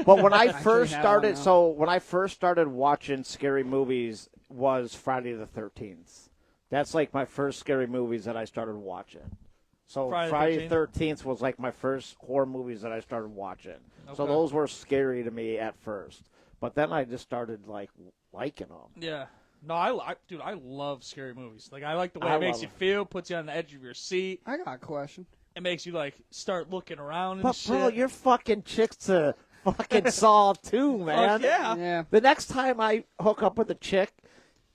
But when I first have started watching scary movies was Friday the 13th. That's like my first scary movies that I started watching. So Friday the 13th was like my first horror movies that I started watching. Okay. So those were scary to me at first, but then I just started like liking them. Yeah. No, I love scary movies. Like I like the way it makes you feel, puts you on the edge of your seat. I got a question. It makes you like start looking around and but shit. Bro, you're fucking chicks to fucking Saw too, man. Yeah. The next time I hook up with a chick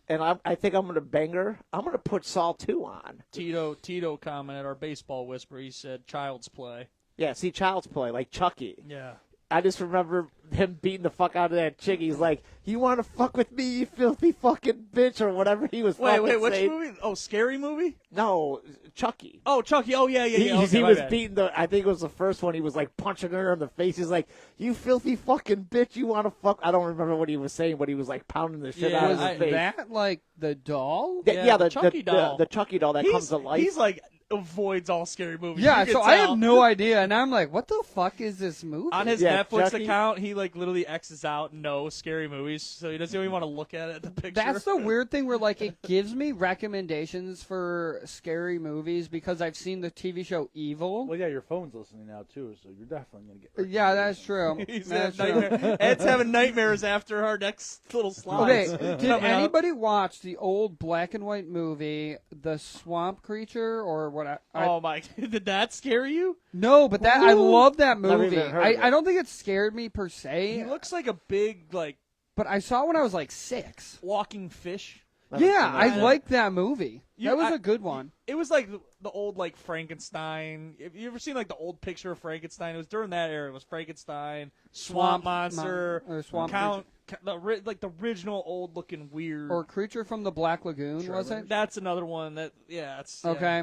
and I think I'm gonna bang her, I'm gonna put Saw 2 on. Tito commented, our baseball whisperer. He said, "Child's Play." Yeah, see, Child's Play, like Chucky. Yeah. I just remember him beating the fuck out of that chick. He's like, "You want to fuck with me, you filthy fucking bitch," or whatever he was. Wait, which saying. movie? Oh, Scary Movie? No, Chucky. Oh, Chucky. Oh, yeah. He Okay, was bad. beating I think it was the first one. He was like punching her in the face. He's like, "You filthy fucking bitch, you want to fuck?" I don't remember what he was saying, but he was like pounding the shit out of his face. That like the doll? Yeah, the Chucky doll. The Chucky doll that comes to life. He's like avoids all scary movies. Yeah, You can so I tell. have no idea, and I'm like, what the fuck is this movie? On his Yeah, Netflix Chucky. account, he like literally X's out no scary movies, so he doesn't even want to look at it. The picture. That's the weird thing where like it gives me recommendations for scary movies because I've seen the TV show Evil. Well, yeah, your phone's listening now too, so you're definitely gonna get. Yeah, that's true. He's That's having true. nightmare. Ed's having nightmares after our next little slide. Okay, did anybody watch the old black and white movie, The Swamp Creature, or what? Oh my! Did that scare you? No, but that I love that Never movie. even heard of it. I don't think it scared me per se, He looks like a big like but I saw it when I was like 6. walking fish. Yeah, I that. like that movie. That was I- a good one. It was like the old like Frankenstein. Have you ever seen like the old picture of Frankenstein? It was during that era. It was Frankenstein, Swamp Monster, or Swamp Count, like the original old looking weird. Or Creature from the Black Lagoon, was it? That's another one that it's Okay.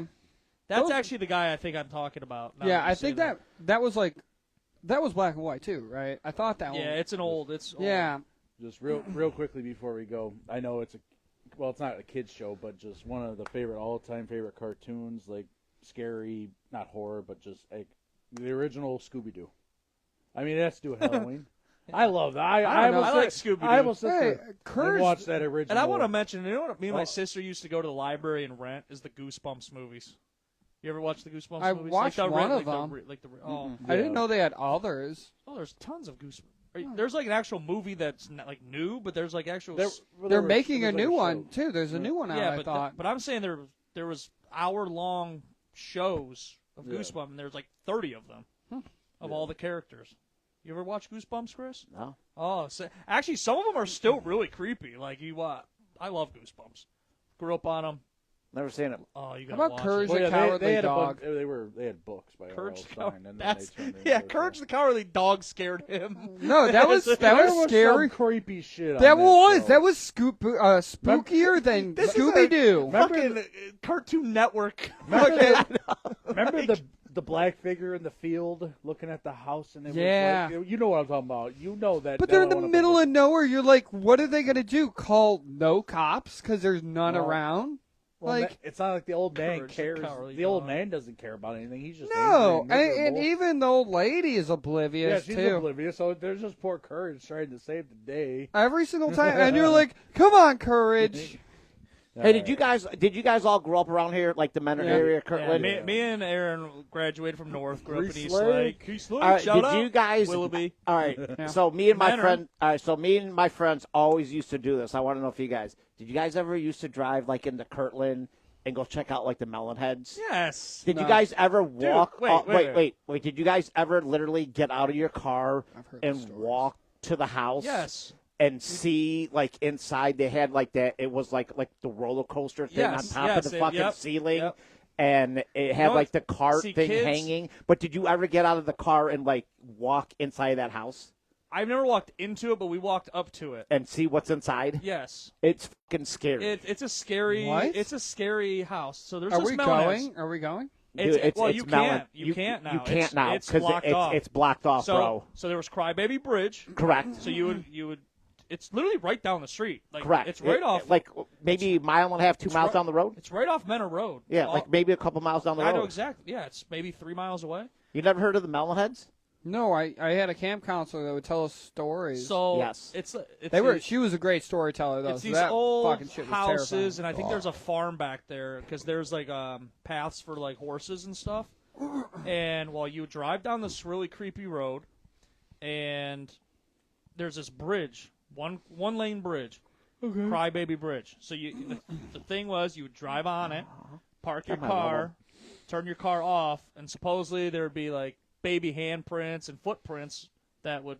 That's Those- actually the guy I think I'm talking about. now Yeah, that you I say think that was like that was black and white too, right? I thought that one. Yeah, it's old. Yeah. Just real quickly before we go, I know it's not a kids show, but just one of the all-time favorite cartoons, like scary, not horror, but just like the original Scooby-Doo. I mean, it has to do with Halloween. I love that. I like Scooby-Doo. I will sit Hey, there Kurt's- and watch that original. And I want to mention, you know what me and my sister used to go to the library and rent is the Goosebumps movies. You ever watch the Goosebumps I movies? watched like the, one like of the, them. like the, I didn't know they had others. Oh, there's tons of Goosebumps. There's like an actual movie that's not like new, but there's like actual. They're making a new one too. There's a new one out. Yeah, I thought. but I'm saying there was hour-long shows of Goosebumps, and there's like 30 of them of all the characters. You ever watch Goosebumps, Chris? No. Oh, actually, some of them are still really creepy. Like I love Goosebumps. Grew up on them. Never seen it. Oh, you How gotta about watch Courage it. the Well, Cowardly they had Dog? they had books by Courage the R.L. Stein, and then That's they turned yeah. into Courage the Cowardly Dog scared him. No, that was scary. Some creepy shit. That on that was spookier than This is Scooby Doo. Fucking Cartoon Network. Remember the black figure in the field looking at the house, and it Yeah. was like, you know what I'm talking about. You know that. But they're in the middle of nowhere. You're like, what are they gonna do? Call no cops because there's none Well, around? Well, Like, it's not like the old man Courage the cares. Cowardly The old Dog. man doesn't care about anything. He's just no, angry and and miserable. even the old lady is Yeah, oblivious she's too. oblivious. So there's just poor Courage trying to save the day. Every single time, and you're like, come on, Courage. Hey, did you guys all grow up around here, like the Menor area, Yeah, Kirtland? me and Aaron graduated from North, grew up in East Lake. Lake. East Lake, All right, shout did out. you guys? Willoughby. All right. Yeah. So me and my Menor. friend. All right. So me and my friends always used to do this. I want to know if you guys did. You guys ever used to drive like into Kirtland and go check out like the melon heads? Yes. Did you No. guys ever walk? wait. Wait. Did you guys ever literally get out of your car I've heard and the stories. walk to the house? Yes. And see, like inside, they had like that. It was like the roller coaster thing Yes, on top of yes, the fucking yep, ceiling, yep. and it had know like what? the cart See, thing kids- hanging. But did you ever get out of the car and like walk inside that house I've never walked into it, but we walked up to it. and see what's inside? Yes. It's fucking scary. It's a scary. What? It's a scary house. So there's Are this we melon going? heads. Are we going? Dude, Well, it's you melon. can't. You can't now. You can't now It's blocked off. it's blocked off, bro. So there was Crybaby Bridge. Correct. So you would. It's literally right down the street. Like, Correct. It's right off. like maybe a mile and a half, 2 miles right- down the road. It's right off Menor Road. Yeah, like maybe a couple miles down the I road. know exactly. Yeah, it's maybe 3 miles away. You never heard of the Melonheads? No, I had a camp counselor that would tell us stories. So Yes. it's She was a great storyteller though. It's so these that old fucking shit was houses, terrifying. and I think there's a farm back there because there's like paths for like horses and stuff. And while you drive down this really creepy road, and there's this bridge, one lane bridge, Crybaby Bridge. So the thing was you would drive on it, park your At my car, level. turn your car off, and supposedly there would be like baby handprints and footprints that would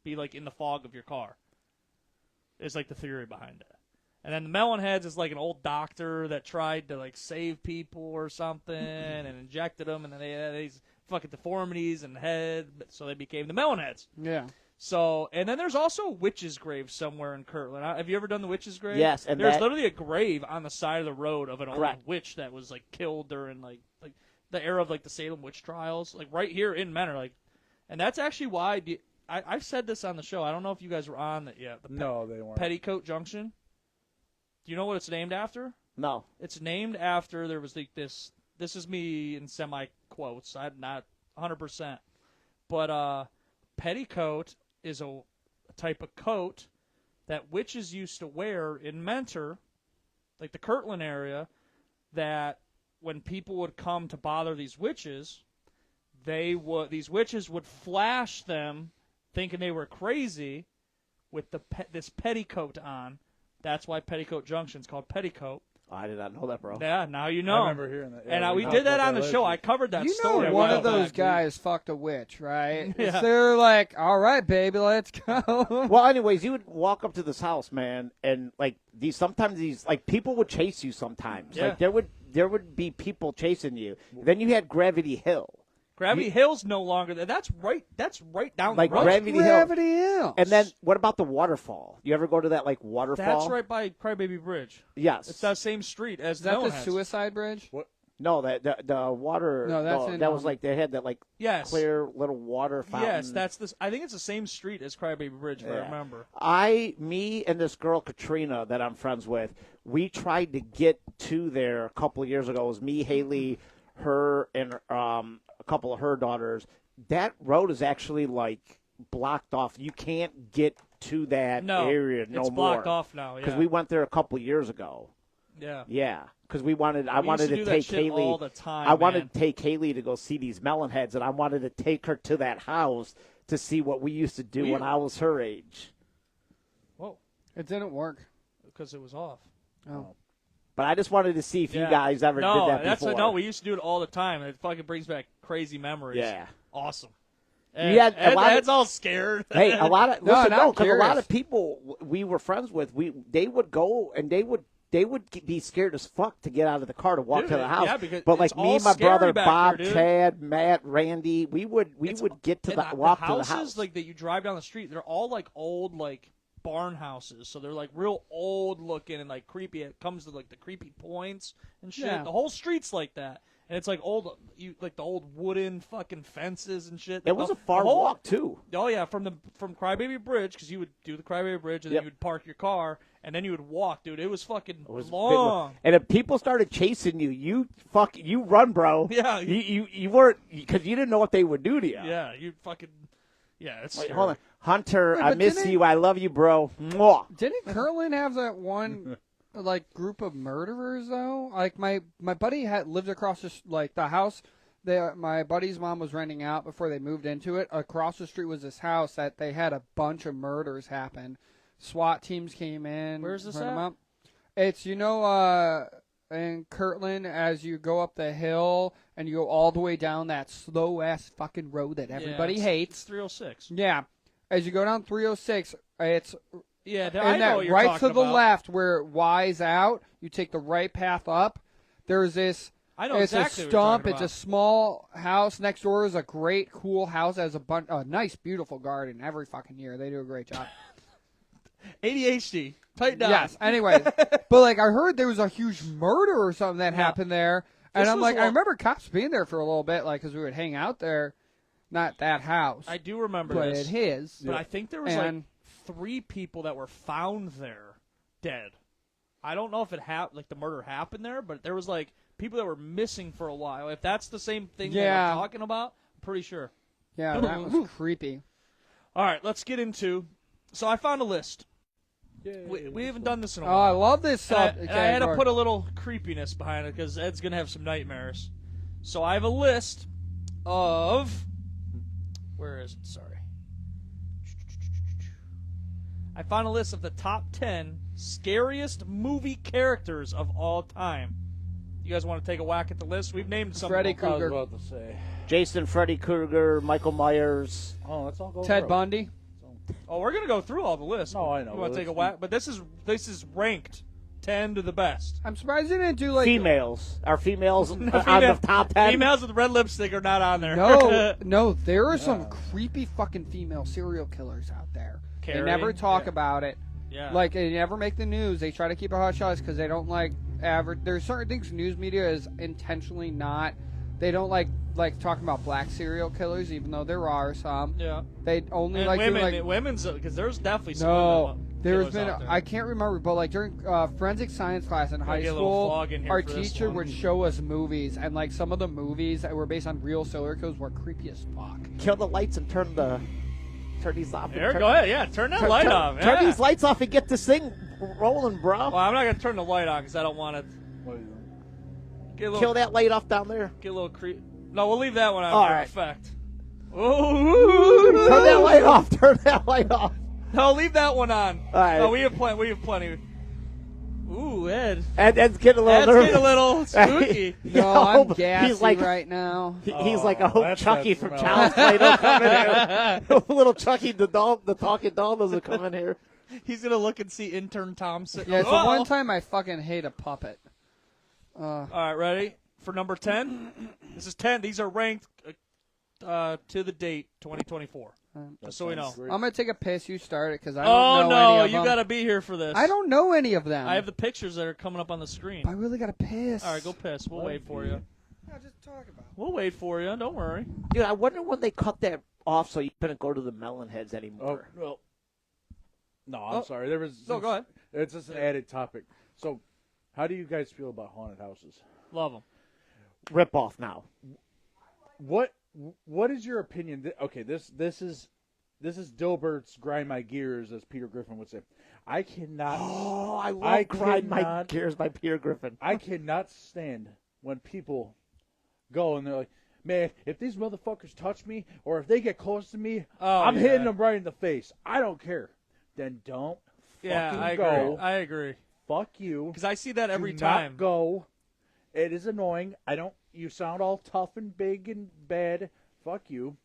be like in the fog of your car. Is like the theory behind it. And then the Melonheads is like an old doctor that tried to like save people or something and injected them, and then they had these fucking deformities in the head, so they became the Melonheads. Yeah. So, and then there's also a witch's grave somewhere in Kirtland. Have you ever done the witch's grave? Yes, and there's that- literally a grave on the side of the road of an Correct. old witch that was like killed during like the era of like the Salem witch trials, like right here in Menor. Like, and that's actually why I've said this on the show. I don't know if you guys were on that yet. No, they weren't. Petticoat Junction. Do you know what it's named after? No. It's named after there was like this. This is me in semi quotes. I'm not 100%, but petticoat is a type of coat that witches used to wear in Mentor, like the Kirtland area. That when people would come to bother these witches, these witches would flash them, thinking they were crazy, with this petticoat on. That's why Petticoat Junction's called Petticoat. Oh, I did not know that, bro. Yeah, now you know. I remember hearing that. And Yeah, we talked did that about on the show. I covered that You story. know, a one while of those back. guys fucked a witch, right? Yeah. They're like, all right, baby, let's go. Well, anyways, you would walk up to this house, man, and like sometimes these like people would chase you sometimes. Yeah. Like there would be people chasing you. Then you had Gravity Hill. Gravity Hill's no longer there. That's right down Like the road. Gravity Hill. Gravity Hill. And then what about the waterfall? You ever go to that like waterfall? That's right by Crybaby Bridge. Yes. It's that same street as Is that the Melonheads. suicide bridge? No, the water. No, that's in, that was like they had that like Yes. clear little water fountain. Yes, that's this. I think it's the same street as Crybaby Bridge, if I Yeah. remember. Me and this girl Katrina that I'm friends with, we tried to get to there a couple of years ago. It was me, Haley, her, and a couple of her daughters. That road is actually like blocked off. You can't get to that area no it's more. blocked off now. Because Yeah. we went there a couple of years ago. Yeah. Yeah, because I wanted used to do to that take shit Haley. all the time, I wanted man. to take Haley to go see these Melonheads, and I wanted to take her to that house to see what we used to do when I was her age. Whoa, It didn't work. because it was off. Oh. But I just wanted to see if you Yeah. guys ever did that before. No, we used to do it all the time. It fucking brings back crazy memories. Yeah. Awesome. You had a lot of- Ed's all scared. Hey, a lot of No, listen, I'm because a lot curious. of people we were friends with, they would go and they would they would be scared as fuck to get out of the car to walk Dude, to the house. yeah, because but it's like me, all my scary brother, back Bob, there, dude. Chad, Matt, Randy, we would get to the walk to the houses house. like that you drive down the street. They're all like old like barn houses, so they're like real old looking and like creepy. It comes to like the creepy points and shit. Yeah. The whole street's like that. And it's like like the old wooden fucking fences and shit. It was a far the whole- walk too. Oh yeah, from Crybaby Bridge, because you would do the Crybaby Bridge and Yep. then you would park your car and then you would walk, dude. It was fucking It was a big long. one. And if people started chasing you, you run, bro. Yeah. You weren't because you didn't know what they would do to you. Yeah, you fucking it's Wait, scary. hold on, Hunter. Wait, I but miss didn't- you. I love you, bro. Mwah. Didn't Kirtland have that one like group of murderers though? Like my buddy had lived across the house. My buddy's mom was renting out before they moved into it. Across the street was this house that they had a bunch of murders happen. SWAT teams came in. Where's this ran 'em at? up. It's in Kirtland as you go up the hill and you go all the way down that slow ass fucking road that everybody It's hates. 306. Yeah. As you go down 306, it's Yeah, I and know that what you're right talking to the about. left where it Y's out, you take the right path up. There's this. I know It's exactly a what you're stump. talking It's a about. small house. Next door is a great, cool house. That has a nice, beautiful garden every fucking year. They do a great job. ADHD. Tighten down. Yes. Anyways, but like I heard there was a huge murder or something that happened there, and This I'm was like, I long- remember cops being there for a little bit, like because we would hang out there. Not that house, I do remember but this. at his. But I think there was And- like 3 people that were found there dead. I don't know if like the murder happened there, but there was like people that were missing for a while. If that's the same thing that Yeah. we're talking about, I'm pretty sure. Yeah, that was creepy. All right, let's get into. So I found a list. We haven't done this in a Oh, while. I love this And I, stuff. and I had to put a little creepiness behind it because Ed's going to have some nightmares. So I have a list of... Where is it? Sorry. I found a list of the top 10 scariest movie characters of all time. You guys want to take a whack at the list? We've named some. Freddy of them. I was Krueger. about to say. Jason, Freddy Krueger, Michael Myers. Oh, let's all go. Ted through. Bundy. Oh, we're going to go through all the lists. No, I know. You want to Let's take a whack? But this is ranked 10 to the best. I'm surprised they didn't do like Females. Are females on Female- the top 10? Females with red lipstick are not on there. No, there are some creepy fucking female serial killers out there. Carrie, they never talk yeah. about it. Yeah. Like they never make the news. They try to keep it hush hush because they don't like average. There's certain things news media is intentionally not. They don't like talking about black serial killers, even though there are some. Yeah. They only And like doing, women, like women's because there's definitely some no. women There's killers been out there. I can't remember, but like during forensic science class in high get a little school, fog in here our for this teacher one. would show us movies, and like some of the movies that were based on real serial killers were creepy as fuck. Kill the lights and turn these off. Here, go ahead. Yeah, turn that light off. Turn yeah. these lights off and get this thing rolling, bro. Well, I'm not gonna turn the light on because I don't want to What are you doing? get a little Kill that light off down there. get a little creep. No, we'll leave that one on All for right. effect. Ooh. Turn that light off. Turn that light off. No, leave that one on. All right. No, we have plenty. We have plenty. Ooh, Ed. And Ed's getting a little Ed's nervous. getting a little spooky. No, Yeah, I'm but gassy he's like- right now. He's like a Oh, Hope that's Chucky that from smell. Child's Play. Don't come in here. Little Chucky, the talking doll doesn't come in here. He's gonna look and see intern Tom sitting. Yeah, it's the Uh-oh. one time I fucking hate a puppet. All right, ready for number 10? This is 10. These are ranked to the date 2024. Just so we know. Great. I'm gonna take a piss. You start it because I don't Oh know no, any of you them. got to be here for this. I don't know any of them. I have the pictures that are coming up on the screen. I really gotta piss. All right, go piss. We'll wait for you. Yeah, just talk about. We'll wait for you. Don't worry. Dude, I wonder when they cut that off so you couldn't go to the melon heads Oh, anymore. well. No, I'm Oh. sorry. There was. No, go ahead. It's just an added topic. So, how do you guys feel about haunted houses? Love them. Rip off now. What is your opinion? Okay, this is Dilbert's grind my gears, as Peter Griffin would say. I cannot. Oh, I love I Grind My cannot- Gears by Peter Griffin. I cannot stand when people go and they're like, man, if these motherfuckers touch me or if they get close to me, Oh, I'm yeah. hitting them right in the face. I don't care. Then don't Yeah, fucking I agree. go. I agree. Fuck you. Because I see that every Do time. Not go. It is annoying. You sound all tough and big and bad. Fuck you.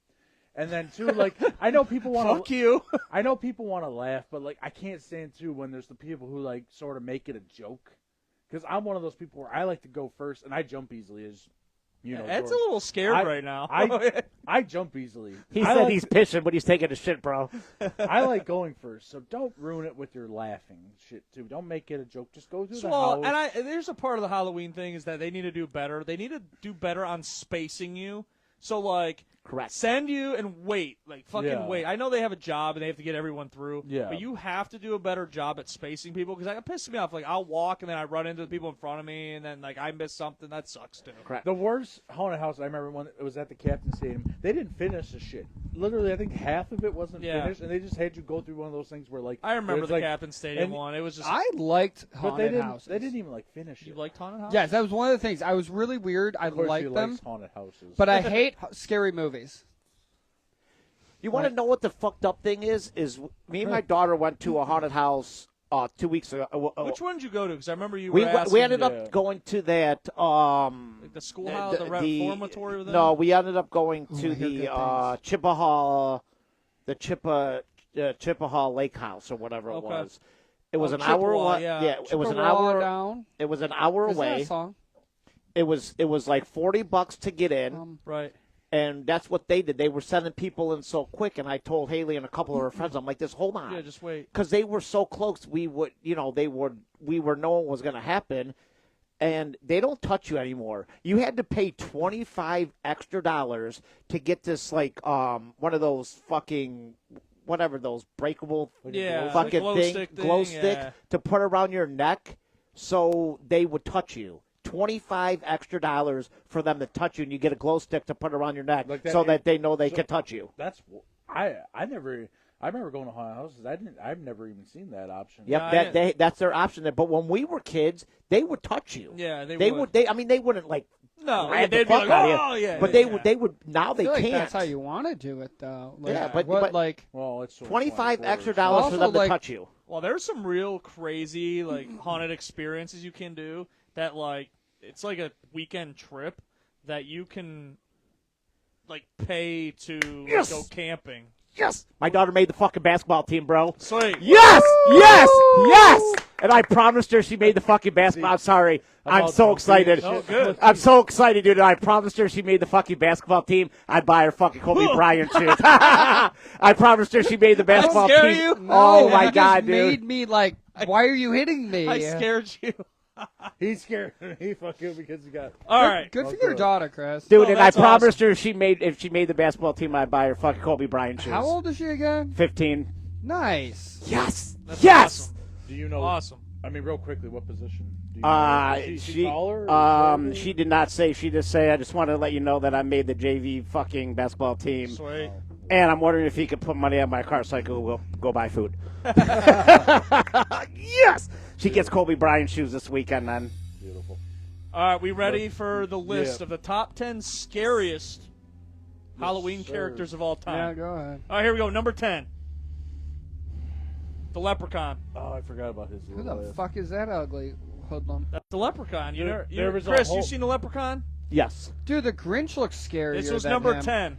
And then too, like, I know people want Fuck you. I know people want to laugh, but like, I can't stand too when there's the people who like sort of make it a joke. because I'm one of those people where I like to go first, and I jump easily, as you know. Ed's a George. little scared right now. I jump easily. He said he's pissing, but he's taking a shit, bro. I like going first, so don't ruin it with your laughing shit too. Don't make it a joke. Just go through the house. And there's a part of the Halloween thing is that they need to do better. They need to do better on spacing you. So, like, Correct. Send you and wait. Like, fucking wait. I know they have a job and they have to get everyone through. Yeah. But you have to do a better job at spacing people because it pisses me off. Like, I'll walk and then I run into the people in front of me and then, like, I miss something. That sucks, too. Correct. The worst haunted house I remember when it was at the Captain Stadium. They didn't finish the shit. Literally, I think half of it wasn't finished, and they just had you go through one of those things where, like, I remember the like, Captain Stadium one. It was just. I liked haunted houses. houses. They didn't even, like, finish You it. liked haunted houses? Yes, that was one of the things. I was really weird. I Of course, liked he them, likes haunted houses. but I hate scary movies. You want to know what the fucked up thing is? Is me and my daughter went to a haunted house 2 weeks ago. Which one did you go to? Because I remember you we were asking. we ended up going to that. Like the schoolhouse, the reformatory with them? No, we ended up going to I hear the good Chippewa Lake House or whatever it Okay. was. It was an Chippewa, hour away. yeah. It was an Chippewa hour down. It was an hour Is that away. a song? It was like $40 to get in. Right. And that's what they did. They were sending people in so quick, and I told Haley and a couple of her friends, I'm like, "This, hold on, Yeah, just wait." because they were so close. We were knowing what was going to happen, and they don't touch you anymore. You had to pay $25 extra to get this one of those fucking whatever those breakable Yeah, fucking glow thing, stick glow thing, stick yeah. to put around your neck, so they would touch you. $25 extra for them to touch you, and you get a glow stick to put around your neck, Like that- so that they know they can touch you. That's I remember going to haunted houses. I've never even seen that option. Yep, that's their option there. But when we were kids, they would touch you. Yeah, they would. They wouldn't like No, grab they'd the be fuck like, out of "Oh, you. yeah." But yeah. they would. Now I they feel like can't. that's how you want to do it, though. Like, Yeah, but- what, but- like Well, it's $25 extra for Also, them to like- touch you. Well, there's some real crazy haunted experiences you can do that it's like a weekend trip that you can pay to Yes! go camping. Yes, my daughter made the fucking basketball team, bro. Sweet. Yes, yes, yes. And I promised her she made the fucking basketball. I'm sorry. I'm about so to excited. finish Oh, good. I'm so excited, dude. I promised her she made the fucking basketball team. I'd buy her fucking Kobe Bryant shoes. I promised her she made the basketball scare team. you? Oh, No, my you God, just dude. made me like, why are you hitting me? I scared you. He's scared. He fucking because he got. All right. Good for your daughter, Chris. Dude, Oh, and I that's promised her if she made the basketball team, I'd buy her fucking Kobe Bryant shoes. How old is she again? 15. Nice. Yes. That's yes. awesome. Do you know? Awesome. I mean, real quickly, what position? Do you know? Is she taller? or She did not say. She just said, I just wanted to let you know that I made the JV fucking basketball team. Sweet. And I'm wondering if he could put money on my car so I could go buy food. Yes! She gets Kobe Bryant shoes this weekend, then. Beautiful. All right, we ready for the list of the top 10 scariest Halloween sir. characters of all Yeah, time? go ahead. All right, here we go. Number 10. The Leprechaun. Oh, I forgot about his. Who the fuck is that ugly hoodlum? That's the Leprechaun. There was a Chris, whole- you seen the Leprechaun? Yes. Dude, the Grinch looks scarier This was than number him. 10.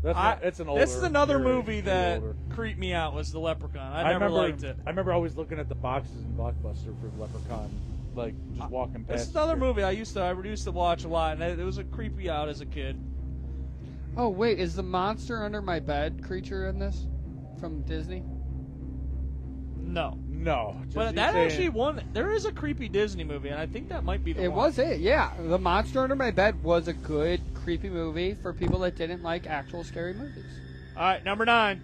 It's an older. This is another very movie that older. creeped me out. Was the Leprechaun? I I never remember. liked it. I remember always looking at the boxes in Blockbuster for Leprechaun, like just walking past. This is another movie I used to watch a lot, and it was a creepy out as a kid. Oh, wait, is the monster under my bed creature in this? From Disney? No, No, just but you that saying- actually won. There is a creepy Disney movie, and I think that might be the It one. was it, yeah. The monster under my bed was a good, creepy movie for people that didn't like actual scary movies. All right, number 9,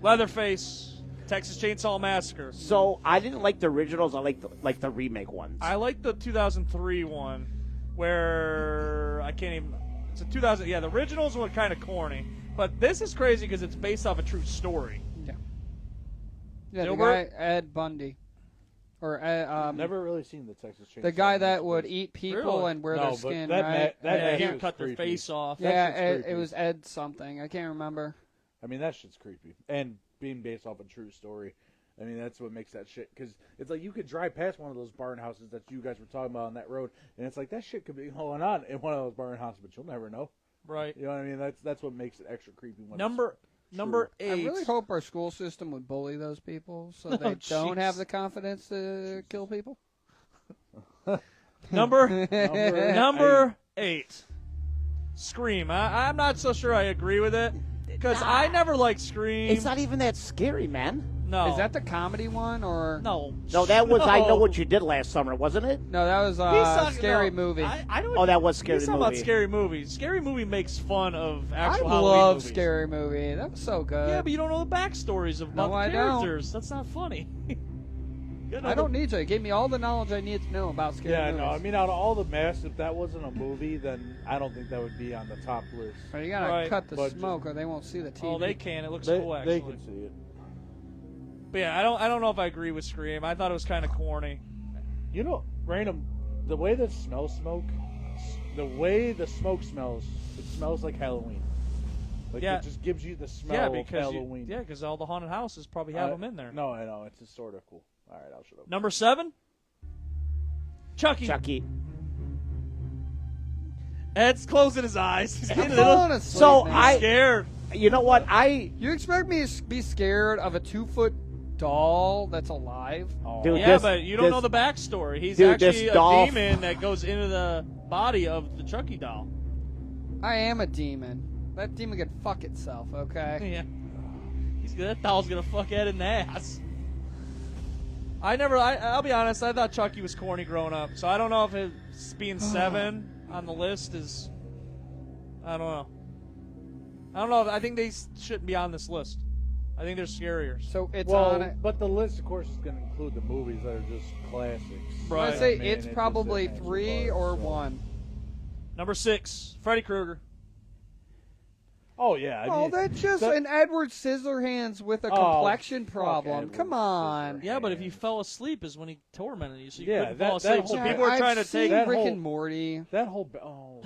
Leatherface, Texas Chainsaw Massacre. So I didn't like the originals. I like the remake ones. I like the 2003 one, where I can't even. It's a 2000. Yeah, the originals were kind of corny, but this is crazy because it's based off a true story. Yeah, Gilbert? the guy, Ed Bundy. Or, Never really seen the Texas Chainsaw. the guy that Massacre. would eat people Really? and wear No, their but skin, that right? that Yeah, match he was would cut their creepy. face off. That Yeah, shit's it creepy. was Ed something. I can't remember. I mean, that shit's creepy. And being based off a true story. I mean, that's what makes that shit. Because it's like you could drive past one of those barn houses that you guys were talking about on that road, and it's like that shit could be going on in one of those barn houses, but you'll never know. Right. You know what I mean? That's what makes it extra creepy. When Number 8. I really hope our school system would bully those people so they Oh, don't jeez. have the confidence to kill people. Number 8. Scream. I'm not so sure I agree with it because I never liked Scream. It's not even that scary, man. No. Is that the comedy one or No. No, that was I Know No. What You Did Last Summer, wasn't it? no? That was He's talking- Scary no, Movie. I don't, Oh, that was Scary he's talking Movie. about Scary Movie. Scary Movie makes fun of I actual Halloween love movies. Scary Movie. That was so good. Yeah, but you don't know the backstories of No, the I don't. characters. That's not funny. You know I don't the- need to. It gave me all the knowledge I need to know about scary Yeah, movies. no, I mean, out of all the masks, if that wasn't a movie, then I don't think that would be on the top list. But you gotta Right. cut the But smoke, or they won't see the TV. Oh, they can. It looks They, cool, actually. they can see it. But yeah, I don't know if I agree with Scream. I thought it was kind of corny. You know, random, the way that smoke, the way the smoke smells, it smells like Halloween. Like, Yeah. it just gives you the smell Yeah, of because Halloween. because all the haunted houses probably have them in there. No, I know. It's just sort of cool. All right, I'll shut up. Number 7, Chucky. Chucky. Ed's closing his eyes. He's I'm getting a little falling asleep, So man. scared. You know what? You expect me to be scared of a 2-foot doll that's alive? Oh. Dude, Yeah, this- but you don't this- know the backstory. He's Dude, this actually a doll- demon that goes into the body of the Chucky doll. I am a demon. That demon can fuck itself, okay? Yeah. That doll's gonna fuck Ed in the ass. I'll be honest, I thought Chucky was corny growing up, so I don't know if it's being 7 on the list is. I don't know. I think they shouldn't be on this list. I think they're scarier. So it's Well, on it. but the list, of course, is going to include the movies that are just classics. Right. I say I mean, it's it just probably doesn't 3 match or the buzz, so. 1. Number 6, Freddy Krueger. Oh, yeah. I Oh, mean, that's just that- an Edward Scissorhands with a Oh, complexion fuck problem. Edward Come on. Scissorhands. Yeah, but if you fell asleep is when he tormented you, so you Yeah, couldn't that- fall that asleep. So whole- people were I've trying to seen take. that Rick whole- and Morty. That whole... Oh,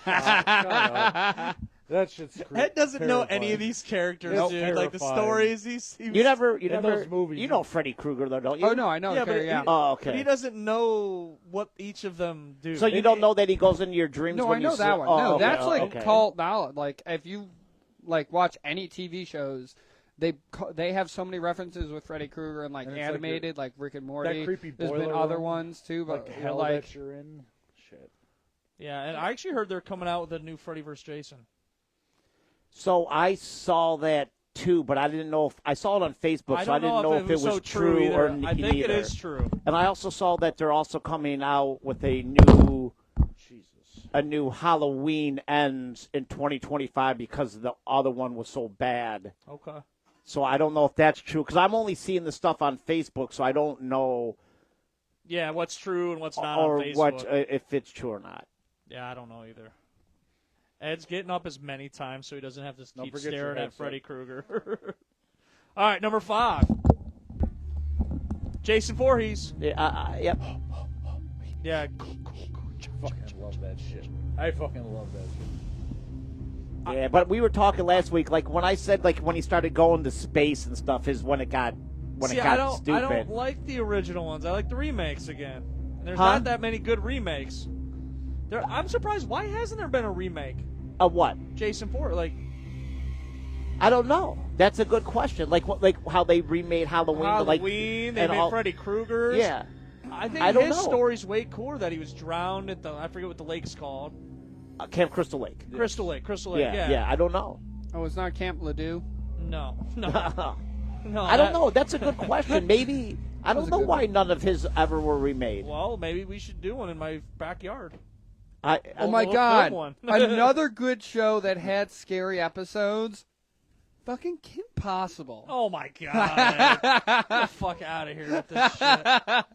shut up. That shit's Ed doesn't know any terrifying. of these characters, That's dude. Like the terrifying. stories he You never, In those movies, you know Freddy Krueger though, don't you? Oh, no, I know. Yeah, okay, but yeah. Oh, But he okay. doesn't know what each of them do. So you don't know that he goes into your dreams No, when I know you that sleep? one. Oh, No, okay, that's like okay. cult knowledge. Like if you watch any TV shows, they have so many references with Freddy Krueger and like And it's like animated, like Rick and Morty. that creepy There's been boiler other room, ones too, but like hell like that you're in. Shit. Yeah, and I actually heard they're coming out with a new Freddy vs. Jason. So I saw that too, but I didn't know if I saw it on Facebook, so I didn't know if it was so true either. or I think neither. it is true. And I also saw that they're also coming out with a new Halloween ends in 2025 because the other one was so bad. Okay. So I don't know if that's true because I'm only seeing the stuff on Facebook, so I don't know Yeah, what's true and what's not or on Facebook. what if it's true or not. Yeah, I don't know either. Ed's getting up as many times so he doesn't have to Don't keep forget your staring at headset. Freddy Krueger. All right, number 5. Jason Voorhees. Yep. Yeah. Fucking love that shit. I fucking love that shit. Yeah, but we were talking last week, like when I said like when he started going to space and stuff is when it got See, I don't like the original ones. I like the remakes again. And there's Huh? not that many good remakes. I'm surprised. Why hasn't there been a remake? Of what? Jason Voorhees, like I don't know. That's a good question. Like what? Like how they remade Halloween. Halloween, they and made all- Freddy Krueger's. Yeah. I think I don't his know. story's way cooler. That he was drowned at I forget what the lake's called. Camp Crystal Lake. Crystal Lake. Yeah. I don't know. oh, it's not Camp Ledoux. No. No. I don't know. That's a good question. Maybe I was don't a know good why one. none of his ever were remade. Well, maybe we should do one in my backyard. Oh my good God! one. Another good show that had scary episodes. Fucking Kim Possible. Oh my God! Get the fuck out of here with this shit.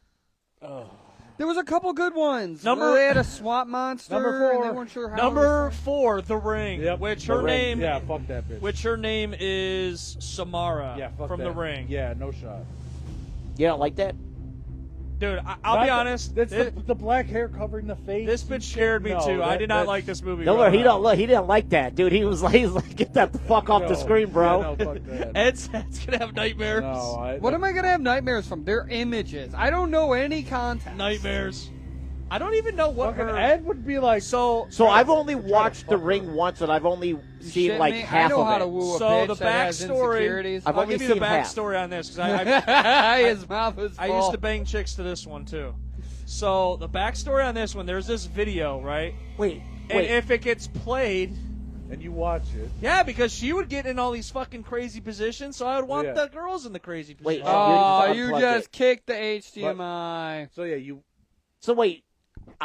There was a couple good ones. Number- They had a swamp monster. Number 4. And they weren't sure how. Number 4, The Ring. Yep. Which The her Ring. name? Yeah, fuck that bitch. Which her name is Samara. Yeah, fuck from that. The Ring. Yeah, no shot. You don't like that? Dude, I'll be honest. That's This the black hair covering the face. bitch scared me No, too. I that- did not that's- like this movie. No, growing he up. don't. Look, he didn't like that, dude. He's like, get that the fuck off the No. screen, bro. Yeah, no, fuck that. Ed's gonna have nightmares. No, What am I gonna have nightmares from? They're images. I don't know any context. Nightmares. I don't even know what Fucking her. Ed would be like. So I've only try to watched The fuck Ring her. once, and I've only You seen shitting like me? half I know of how it. to woo a So bitch the that has backstory- insecurities. I've I'll only give you the seen half. backstory on this because I His mouth is I full. used to bang chicks to this one too. So the backstory on this one, there's this video, right? Wait. And if it gets played, And you watch it. yeah, because she would get in all these fucking crazy positions, so I would want Yeah. the girls in the crazy Wait, positions. Oh, you you just just unplugged kicked the HDMI. So yeah, you. So wait,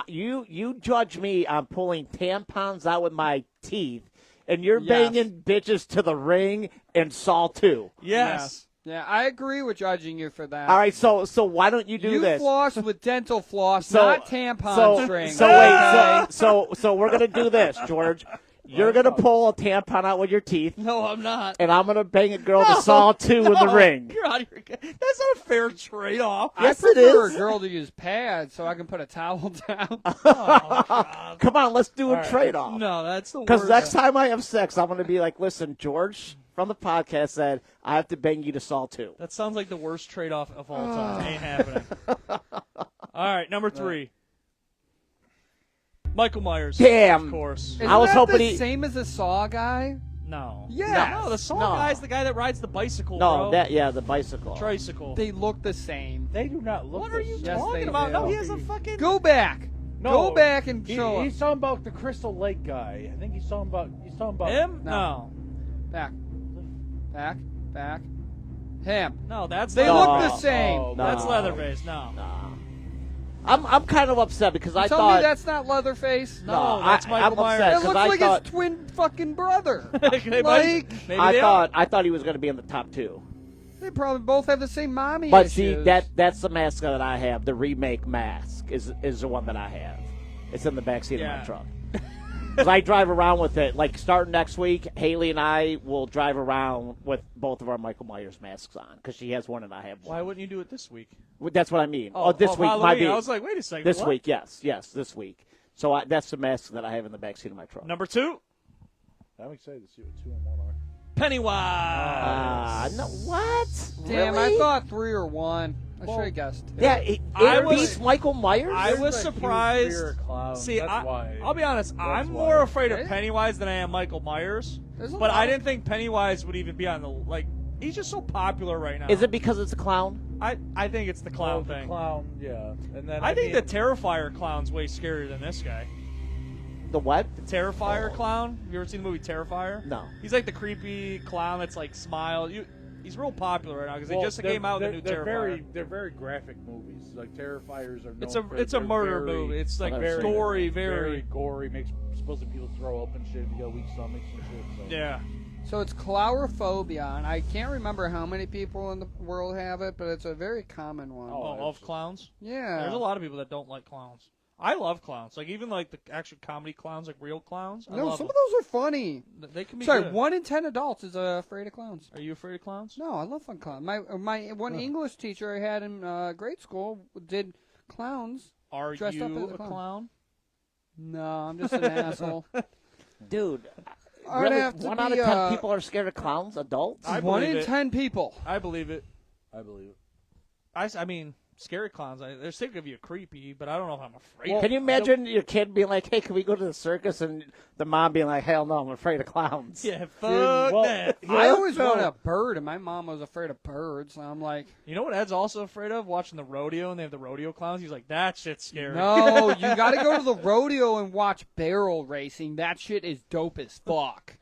you judge me on pulling tampons out with my teeth, and you're Yes. banging bitches to the ring in Saw 2. Yes. Yeah, I agree with judging you for that. All right, so why don't you do you this? floss with dental floss, So- not tampon strings. So okay? wait, so we're gonna do this, George. You're gonna pull a tampon out with your teeth, No, I'm not. and I'm gonna bang a girl to Saw 2 in the ring. You're out of your. That's not a fair trade-off. Yes, I it prefer is. a girl to use pads so I can put a towel down. Come on, let's do a right. trade-off. No, that's the worst. Because next time I have sex, I'm gonna be like, listen, George from the podcast said I have to bang you to Saw 2. That sounds like the worst trade-off of all time. Ain't happening. All right, number 3. Michael Myers. Damn. Of course. Isn't I was that hoping the he- same as a Saw guy? No. Yes. No, the Saw No. guy's the guy that rides the bicycle, No, bro. the bicycle. Tricycle. They look the same. They do not look. What are you Yes, talking they about? do. No, he has a fucking... Go back. No, Go back and show He's us. talking about the Crystal Lake guy. I think he's talking about. Him? No. Back. Back. Back. Him. No, that's They Leatherface. look the same. Oh, That's No. Leatherface. No. I'm kind of upset because I Tell thought me that's not Leatherface. No, No, that's I'm Michael upset. Myers. It because looks I like thought- his twin fucking brother. Maybe I they thought he was going to be in the top 2. They probably both have the same mommy But issues. see, that's the mask that I have. The remake mask is the one that I have. It's in the backseat of Yeah. my truck. Because I drive around with it. Like, starting next week, Haley and I will drive around with both of our Michael Myers masks on. Because she has one and I have Why one. wouldn't you do it this week? Well, that's what I mean. This week Halloween. might be. I was like, wait a second. This what? week, yes, this week. So that's the mask that I have in the backseat of my truck. Number 2, I'm excited to see what 2 and 1 are. Pennywise. No, what? Damn, Really? I thought 3 or 1. I should have guessed. Yeah, it I was- beats Michael Myers? I was There's a huge surprised. fear of clowns. See, That's why. I'll be honest. I'm why. more afraid of Really? Pennywise than I am Michael Myers. There's a But lot I of- didn't think Pennywise would even be on the He's just so popular right now. Is it because it's a clown? I think it's the clown the thing. Clown, yeah. And then I think mean, the Terrifier clown's way scarier than this guy. The what? The Terrifier clown. Have you ever seen the movie Terrifier? No. He's like the creepy clown that's like smile. He's real popular right now because well, they just came out with a new they're Terrifier. They're very graphic movies. Like Terrifiers are. It's known for- it's a they're murder very- movie. It's like very- gory, very gory. Makes supposed to people throw up and shit. You got weak stomachs and shit. So. yeah. So it's chlorophobia, and I can't remember how many people in the world have it, but it's a very common one. Oh, of clowns. Yeah. There's a lot of people that don't like clowns. I love clowns. Like even like the actual comedy clowns, like real clowns. I No, love some them. of those are funny. They can be Sorry, good. 1 in 10 adults is afraid of clowns. Are you afraid of clowns? No, I love fun clowns. My one English teacher I had in grade school did clowns. Are Dressed you up as a a clown. clown? No, I'm just an asshole. Dude, I'd really, have to 1 out be, of 10 people are scared of clowns? Adults? I 1 believe in it. 10 people. I believe it. I believe it. I mean, scary clowns. They're sick of you creepy, but I don't know if I'm afraid. Well, Can you imagine your kid being like, hey, can we go to the circus? And the mom being like, hell no, I'm afraid of clowns. Yeah, fuck well, that. I always wanted a bird, and my mom was afraid of birds. And I'm like, You know what Ed's also afraid of? Watching the rodeo, and they have the rodeo clowns. He's like, that shit's scary. no, you got to go to the rodeo and watch barrel racing. That shit is dope as fuck.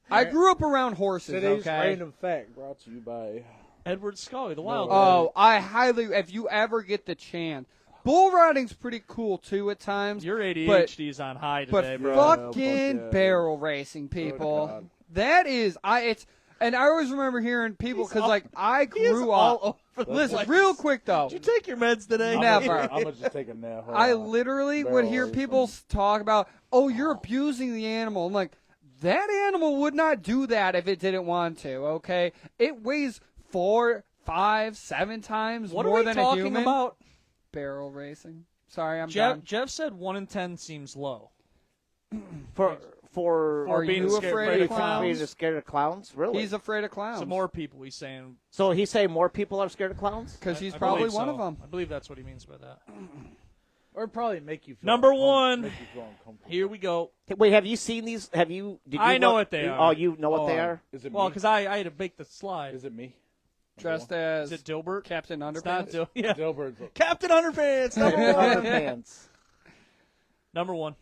I grew up around horses, Today's okay? random fact brought to you by. Edward Scully, the wild. Oh, I highly, if you ever get the chance. Bull riding's pretty cool, too, at times. Your ADHD is on high today, But bro. fucking yeah. barrel racing, people. God. That is, and I always remember hearing people, because, like, I He is grew all up. over the Listen, place. real quick, though. Did you take your meds today? Never. I'm gonna just take a nap. Hold I on. literally would Barrel hear racing. people talk about, oh, you're abusing the animal. I'm like, that animal would not do that if it didn't want to, okay? It weighs 4, 5, 7 times What more are we than talking a human. about? Barrel racing. Sorry, I'm Jeff, done. Jeff said 1 in 10 seems low. For Are being you scared- afraid of being clowns? scared of clowns? Really? He's afraid of clowns. So more people, he's saying. So he's saying more people are scared of clowns? Because he's I probably believe one so. of them. I believe that's what he means by that. Or probably make you feel Number uncom- one. Make you feel uncomfortable. Here we go. Wait, have you seen these? Have you? Did you I know look- what they are. Oh, you know what they Oh, are? Is it Well, me? because I had to make the slide. Is it me? dressed as Is it Dilbert? Captain It's not Underpants. yeah. Dilbert's Captain Underpants. Number one. Underpants. Number one.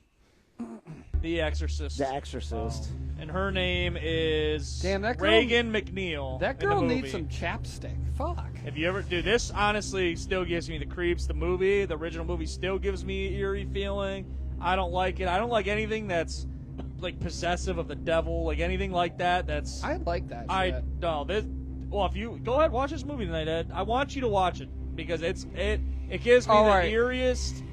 The Exorcist. The Exorcist. And her name is Damn, that girl- Reagan McNeil. That in the girl movie. needs some chapstick. Fuck. If you ever do this, honestly, still gives me the creeps. The original movie, still gives me an eerie feeling. I don't like it. I don't like anything that's like possessive of the devil, like anything like that. That's I like that shit. I no this. Well, if you go ahead watch this movie tonight, Ed, I want you to watch it because it gives me All the right. eeriest.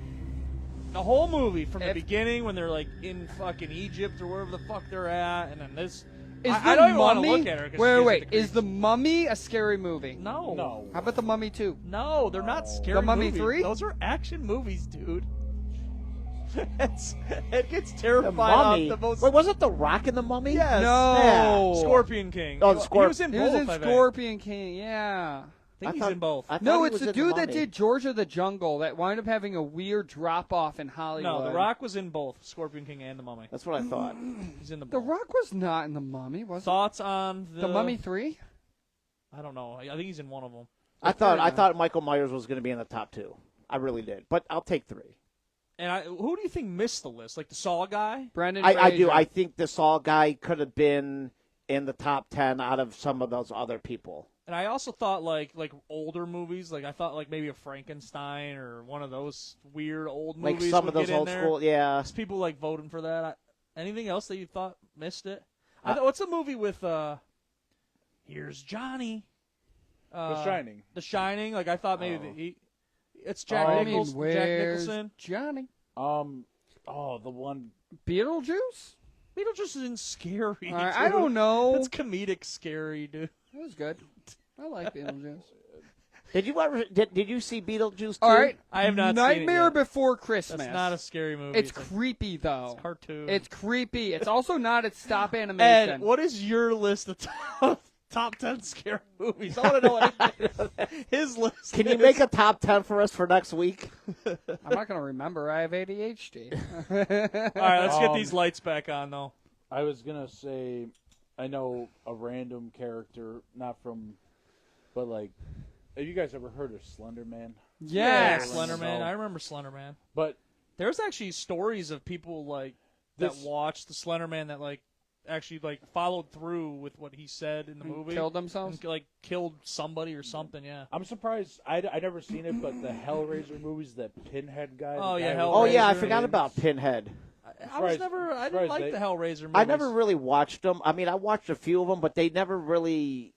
The whole movie from the If- beginning when they're like in fucking Egypt or wherever the fuck they're at, and then this. Is I the don't even want to Mummy? look at her. 'cause she Wait, gives me wait. the Is the creeps. Mummy a scary movie? No. No. How about the Mummy 2? No, they're not scary. The Mummy movies. 3? Those are action movies, dude. It gets The terrified Mummy. off the most. Wait, wasn't The Rock in The Mummy? Yes. No. Scorpion King. Oh, the He was in He both. was in I think. Scorpion King, yeah. I think he's in both. I thought No, he it's was the in dude that Mummy. did George of the Jungle that wound up having a weird drop off in Hollywood. No, The Rock was in both Scorpion King and The Mummy. That's what I thought. He's in the. The both. Rock was not in the Mummy, was Thoughts on he? The Mummy 3? I don't know. I think he's in one of them. I thought Michael Myers was going to be in the top 2. I really did. But I'll take 3. And who do you think missed the list? Like the Saw guy? Brendan I do. Fraser. I think the Saw guy could have been in the top 10 out of some of those other people. And I also thought like older movies. Like I thought like maybe a Frankenstein or one of those weird old movies. Like some would of those get in old there. school, yeah. There's people like voting for that. Anything else that you thought missed it? What's the movie with Here's Johnny? The Shining. The Shining. Like I thought maybe it's Oh, Jack I I Nichols. mean, Jack where's Nicholson. Johnny? The one. Beetlejuice? Beetlejuice isn't scary. I dude. don't know. That's comedic scary, dude. That was good. I like Beetlejuice. Did you ever? Did you see Beetlejuice? All too? right. I have not Nightmare seen it yet. Before Christmas. That's not a scary movie. It's a creepy, though. it's a cartoon. It's creepy. It's also not at stop animation. Ed, what is your list of top 10 scary movies? I want to know what his list Can you is. make a top 10 for us for next week? I'm not going to remember. I have ADHD. All right, let's get these lights back on, though. I was gonna say, I know a random character, not from, but like, have you guys ever heard of Slender Man? Yes. Slender Man. I remember Slender Man. But There's actually stories of people like that This- watched the Slender Man that like actually like followed through with what he said in the movie. Killed themselves? And, like killed somebody or something. Yeah. I'm surprised. I never seen it, but the Hellraiser movies, that Pinhead guy. Oh, the yeah, guy Hellraiser. Oh yeah, I Hellraiser. forgot about Pinhead. I was never. I didn't like the Hellraiser movies. I never really watched them. I mean, I watched a few of them, but they never really.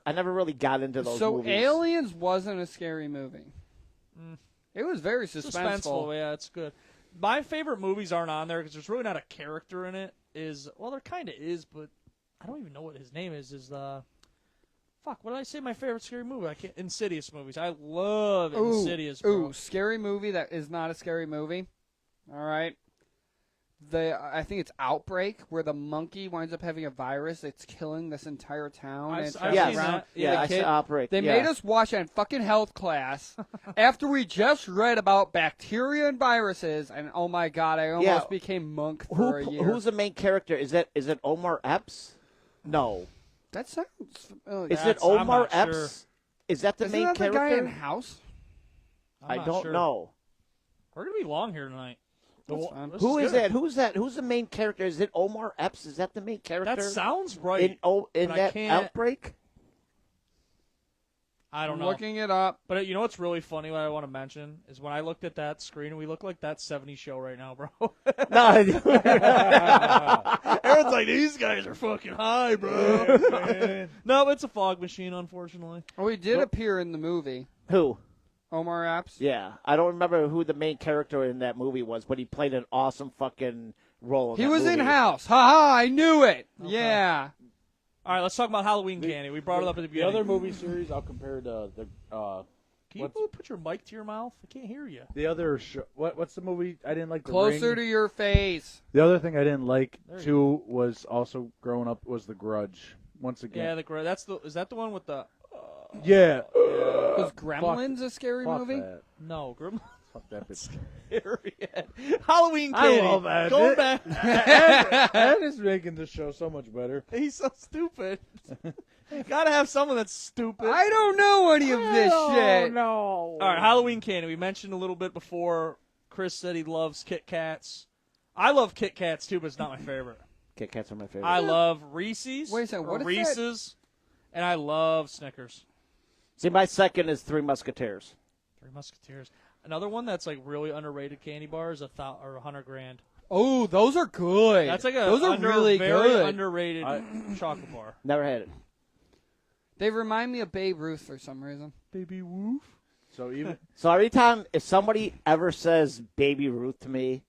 I never really got into those So movies. Aliens wasn't a scary movie. It was very Suspenseful. Yeah, it's good. My favorite movies aren't on there because there's really not a character in it. There kind of is, but I don't even know what his name is. Fuck, what did I say? My favorite scary movie? I can't. Insidious movies. I love Insidious. Bro. Ooh, scary movie that is not a scary movie. All right. I think it's Outbreak, where the monkey winds up having a virus that's killing this entire town. I've and seen travels that. around. Yeah, The I kid- saw Outbreak. They yeah. made us watch that in fucking health class after we just read about bacteria and viruses, and oh my god, I almost became monk for a year. Who's the main character? Is it Omar Epps? No. That sounds familiar. Is it That's- I'm Omar not Epps? sure. Is that the Isn't main that the character? guy in House? I'm I not don't sure. know. We're gonna be long here tonight. That's fine. This Who is good. that? Who's that? Who's the main character? Is it Omar Epps? Is that the main character? That sounds right. in but I that can't- Outbreak? I don't I'm know. looking it up. But you know what's really funny? What I want to mention is when I looked at that screen, we look like that '70s show right now, bro. No. Aaron's like, these guys are fucking high, bro. No, it's a fog machine, unfortunately. Oh, he did appear in the movie. Who? Omar Epps. Yeah, I don't remember who the main character in that movie was, but he played an awesome fucking role. He that was in movie. House. Ha ha! I knew it. Yeah. All right, let's talk about Halloween Candy. We brought it up at the The beginning. other movie series, I'll compare to the. Can you put your mic to your mouth? I can't hear you. The other what's the movie I didn't like? The Closer Ring? to your face. The other thing I didn't like There you too was also growing up was The Grudge. Once Yeah, again, is that the one with the yeah. Was Gremlins a scary Fuck movie? that. no Grim Fuck that bitch. scary. Halloween I Candy. love that. Going back. Ed is making the show so much better. He's so stupid. Gotta have someone that's stupid. I don't know any of this shit. No. All right, Halloween candy. We mentioned a little bit before. Chris said he loves Kit Kats. I love Kit Kats too, but it's not my favorite. Kit Kats are my favorite. I love Reese's. Wait a second, what is that? Reese's, and I love Snickers. See, my second is Three Musketeers. Three Musketeers. Another one that's like really underrated candy bar is $100 grand. Oh, those are good. That's like those are really very good. underrated chocolate bar. Never had it. They remind me of Babe Ruth for some reason. Baby Woof. So every time if somebody ever says Baby Ruth to me,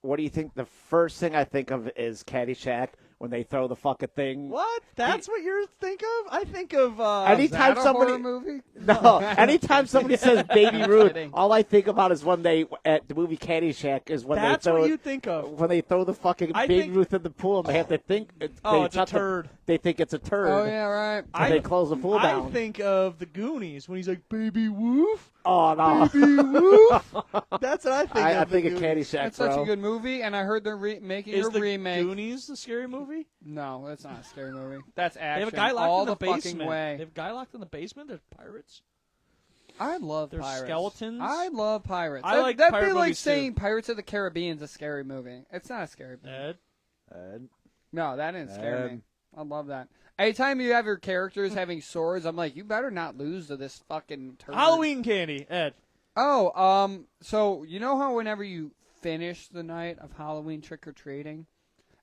what do you think? The first thing I think of is Caddyshack when they throw the fucking thing. What? That's what you think of? I think of. Anytime Is that a somebody horror movie? No, anytime somebody says Baby Ruth, kidding. all I think about is when they at the movie Caddyshack is when That's they throw what you think of. when they throw the fucking Baby think- Ruth in the pool and they have to think. It's they a shut the- turd. They think it's a turd. Oh yeah, right. And they close the pool down. I think of the Goonies when he's like, Baby Woof. Oh no! Baby Woof. That's what I think of. I think the of Goonies. Caddyshack, That's bro. such a good movie, and I heard they're making Is a the remake. Goonies the scary movie? No, that's not a scary movie. That's They action. have a guy locked all in the fucking basement. way. They have a guy locked in the basement. There's pirates. I love There's pirates. skeletons. I love pirates. I like that'd pirate be like movies, too. saying Pirates of the Caribbean's a scary movie. It's not a scary movie. Ed. No, that didn't scare me. I love that. Anytime you have your characters having swords, I'm like, you better not lose to this fucking turd. Halloween candy. Ed. Oh, so you know how whenever you finish the night of Halloween trick-or-treating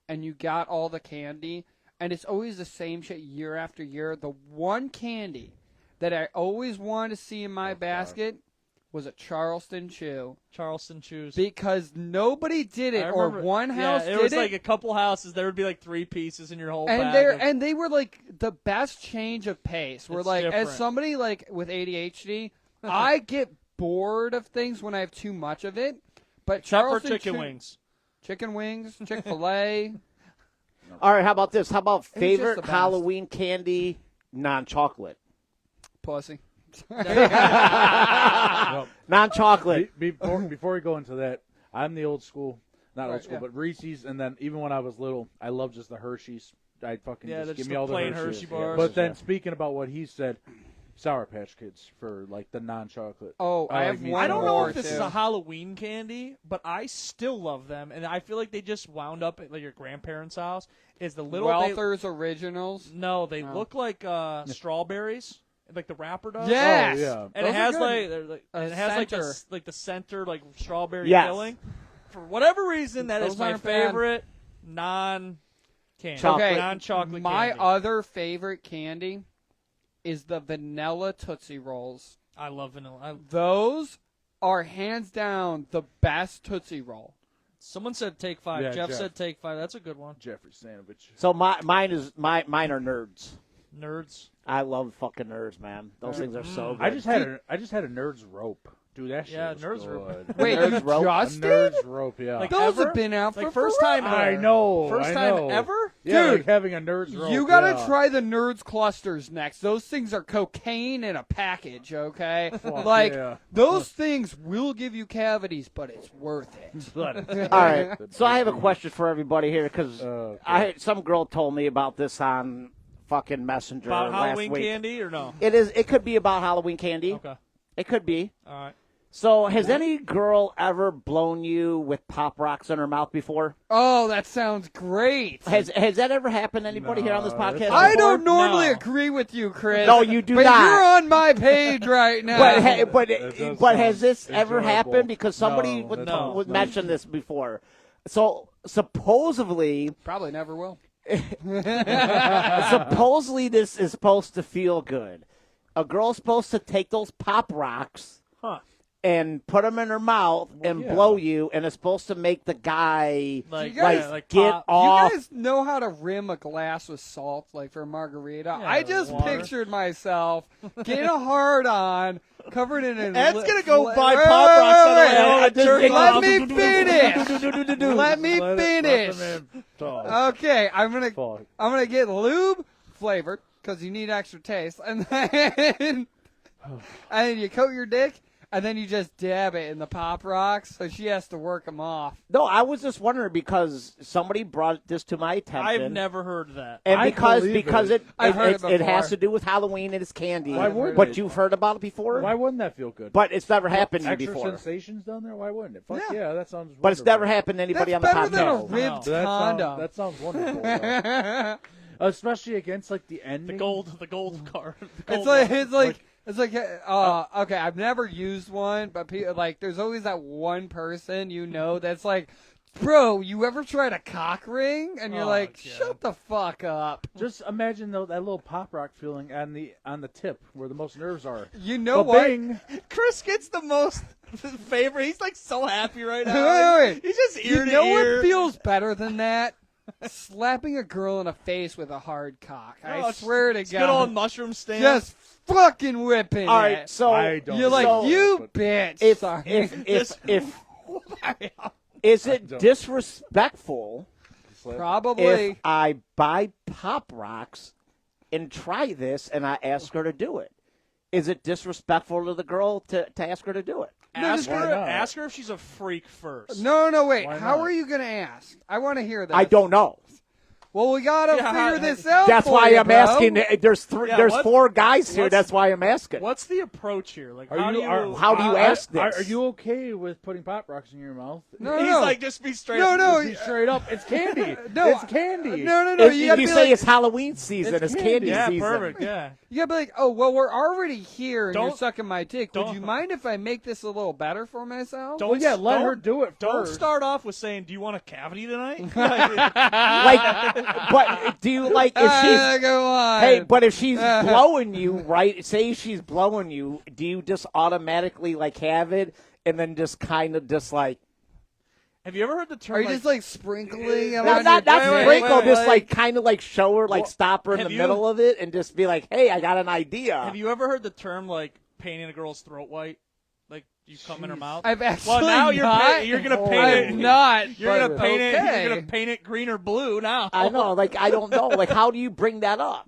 and you got all the candy, and it's always the same shit year after year, the one candy that I always wanted to see in my basket was a Charleston Chew. Charleston Chews. Because nobody did it, I or remember- one house yeah, did it. was like a couple houses. There would be like 3 pieces in your whole and bag. they were like the best change of pace. Where It's like different. as somebody like with ADHD, I get bored of things when I have too much of it. But Except for Charleston chicken Chew- wings. chicken wings, Chick-fil-A. All right, how about this? How about just the favorite best. Halloween candy, non-chocolate? Pussy. Non-chocolate. Before we go into that, I'm the old school, not Right, old school, yeah. but Reese's, and then even when I was little, I loved just the Hershey's. I'd fucking Yeah, just just give me the all the plain Hershey's. Hershey bars. But then speaking about what he said, Sour Patch Kids for like the non-chocolate. Oh, I have me one I don't know more, if this too. is a Halloween candy, but I still love them, and I feel like they just wound up at like your grandparents' house. Is the little Welther's Originals. No, they Oh. look like strawberries, like the wrapper does. Yes. Oh, yeah. and Those it has are like, good. and it has like center. the center like strawberry Yes. filling. For whatever reason, that is Those my aren't bad. favorite non-candy, Chocolate. non-chocolate My candy. other favorite candy is the vanilla Tootsie Rolls. I love vanilla. Those are hands down the best Tootsie Roll. Someone said Take 5. Yeah, Jeff Jeff. said Take 5. That's a good one. Jeffrey Sandwich. So mine are nerds. Nerds. I love fucking nerds, man. Those things are so good. I just had a Nerds rope. Dude, that shit Yeah, was Nerds good. rope. Wait, Nerds you rope? A just did? Nerds rope, yeah. Like Those ever? have been out Like for first forever. time. I know. First I time know. ever? Yeah, Dude, like having a Nerds rope. You gotta yeah. try the Nerds clusters next. Those things are cocaine in a package, okay? Fuck like yeah. those things will give you cavities, but it's worth it. All right. So I have a question for everybody here because Okay. some girl told me about this on fucking Messenger About last Halloween week. candy or no? It could be about Halloween candy. Okay. It could be. All right. So has any girl ever blown you with Pop Rocks in her mouth before? Oh, that sounds great. Has that ever happened to anybody here on this No, podcast? that's I before? don't normally No. agree with you, Chris. No, you do but not. you're on my page right now. But does has sound this ever enjoyable. happened? Because somebody No, would, that No. would sounds mention this before. So supposedly Probably never will. supposedly this is supposed to feel good. A girl's supposed to take those Pop Rocks Huh. and put them in her mouth and yeah. blow you, and it's supposed to make the guy Like, You guys- yeah, like get pop. off. You guys know how to rim a glass with salt, like for a margarita? Yeah, I just water. pictured myself getting a hard on, covered in a. Ed's gonna go Wait, buy wait, Pop Rocks on the wait, way home wait. and jerk Let off. me finish. Let me Let finish. the man talk. Okay, I'm Fuck. gonna get lube flavored because you need extra taste, and then you coat your dick, and then you just dab it in the Pop Rocks, so she has to work them off. No, I was just wondering because somebody brought this to my attention. I've never heard that. And I because believe it I've heard it it has before. to do with Halloween and it's candy. Why wouldn't but it? you've heard about it before? Why wouldn't that feel good? But it's never happened to you Extra before. sensations down there? Why wouldn't it? Fuck Yeah. yeah, that sounds. But it's wonderful. never happened to anybody That's on the better than a podcast. ribbed That condom. that sounds wonderful. though. Especially against like the ending. The gold card. The gold It's like okay, I've never used one, but like there's always that one person that's like, bro, you ever tried a cock ring? And you're Oh, like, God. shut the fuck up. Just imagine though that little pop rock feeling on the tip where the most nerves are. You know what? Ba-bing. Chris gets the most favorite. He's like so happy right now. Wait. He's just ear You to know ear. what feels better than that? Slapping a girl in the face with a hard cock. I Oh, swear to it's God. good old mushroom stand. Just fucking whipping All right, it. so I don't You're like, know, you but- bitch. if Sorry. if is it don't. disrespectful Probably. if I buy Pop Rocks and try this and I ask her to do it? Is it disrespectful to the girl to ask her to do it? Ask Why her. not? Ask her if she's a freak first. No, wait. Why How not? are you going to ask? I want to hear that. I don't know. Well, we got to Yeah, figure this out. That's for why you, I'm bro. asking. There's Yeah, there's what- 4 guys here. what's- That's why I'm asking. What's the approach here? Like, Are how you- do you? are- How do you ask this? Are you okay with putting pop rocks in your mouth? No, He's no. like, just be straight. No, up. no. Be straight up. It's candy. No, it's candy. No. If You you got to be say like, it's Halloween season, It's it's candy. candy Yeah, season. perfect. Yeah. you got to be like, oh, well, we're already here and you're Don't- sucking my dick. Would don't- you mind if I make this a little better for myself? Don't. Well, yeah, let don't- her do it Don't first. start off with saying, "Do you want a cavity tonight?" Like, but do you like if she's Go on. hey? But if she's blowing you, right? Say she's blowing you, do you just automatically like have it and then just kind of just like Have you ever heard the term? Are you just like sprinkling it not on your not dick? sprinkle, just like kind of like show her, like Well, stop her in have the you- middle of it and just be like, hey, I got an idea. Have you ever heard the term like painting a girl's throat white? Like you come in her mouth. I've actually Well, now not. you're gonna paint I'm it. not. You're gonna but paint it. okay. You're gonna paint it green or blue now. I know, like I don't know, like how do you bring that up?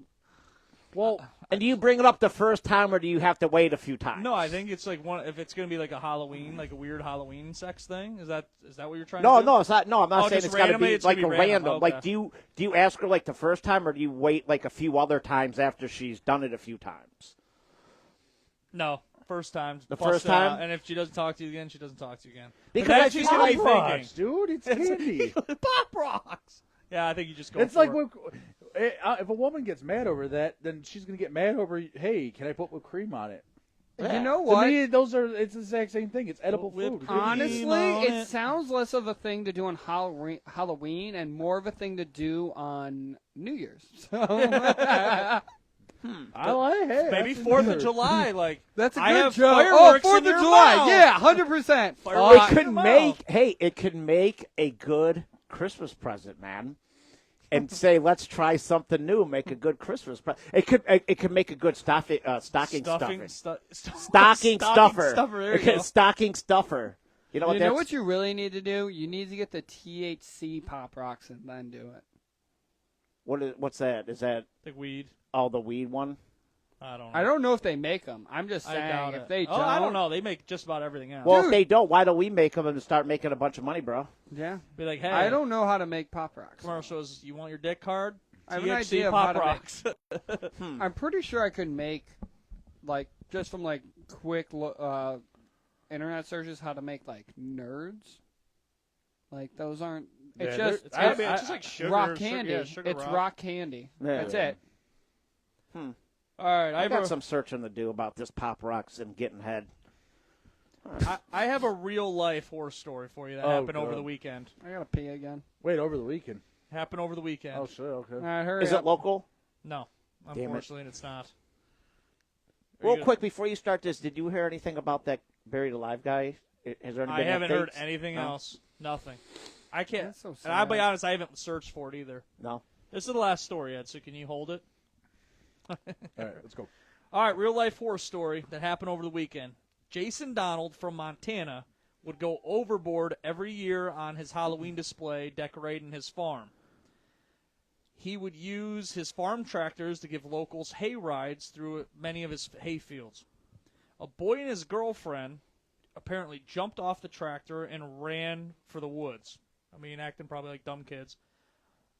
Well, And do you bring it up the first time, or do you have to wait a few times? No, I think it's like one. If it's gonna be like a Halloween, like a weird Halloween sex thing, is that what you're trying No, to do? no, it's not. No, I'm not Oh, saying just it's got to randomly, be it's gonna like be a random. random. Okay. Like, do you ask her like the first time, or do you wait like a few other times after she's done it a few times? No, first time. The bust first it out, time? and if she doesn't talk to you again, she doesn't talk to you again. Because But then I she's feel gonna be like- thinking, rocks, dude. It's candy. Pop rocks. Yeah, I think you just go. It's for like it. if a woman gets mad over that, then she's gonna get mad over. Hey, can I put whipped cream on it? You know To what? me, it's the exact same thing. It's edible Whipped food. cream. Honestly, on it it. sounds less of a thing to do on Halloween and more of a thing to do on New Year's. So Hey, Maybe that's 4th of weird. July, like that's a I good have joke. fireworks Oh, 4th in of your July. mouth. Yeah, 100%. Fireworks It in could your make mouth. it could make a good Christmas present, man. And say, let's try something new. Make a good Christmas present. It could make a good stocking stuffer. Stocking stuffer. There you go. Stocking stuffer. You know what? You know that's- what you really need to do? You need to get the THC Pop Rocks and then do it. What's that? Is that Like weed. the weed one? I don't know. I don't know if they make them. I'm just I saying doubt if it. they Oh, don't. I don't know. They make just about everything else. Well, Dude. if they don't, why don't we make them and start making a bunch of money, bro? Yeah. Be like, hey, I don't know how to make Pop Rocks. commercials. You want your dick card? I have an THC idea of Pop how to make- rocks. I'm pretty sure I could make, like, just from like quick internet searches, how to make like nerds. Like those aren't. It's Yeah, just it's it's just like sugar. rock candy. Yeah, sugar It's rock. rock candy. Yeah. That's it. All right, I got some searching to do about this Pop Rocks and getting head. I have a real life horror story for you that Oh, happened over God. the weekend. I gotta pee again. Wait, over the weekend. Happened over the weekend. Oh, shit. Okay. All right, hurry Is up. it local? No, Damn it. unfortunately, it's not. Are Real you quick, before you start this, did you hear anything about that buried alive guy? Has there gonna- been I haven't heard updates? anything No? else. Nothing. I can't. That's so and I'll be sad. honest, I haven't searched for it either. No. This is the last story, Ed. So can you hold it? All right, let's go. All right, real life horror story that happened over the weekend. Jason Donald from Montana would go overboard every year on his Halloween display decorating his farm. He would use his farm tractors to give locals hay rides through many of his hay fields. A boy and his girlfriend apparently jumped off the tractor and ran for the woods. I mean, acting probably like dumb kids.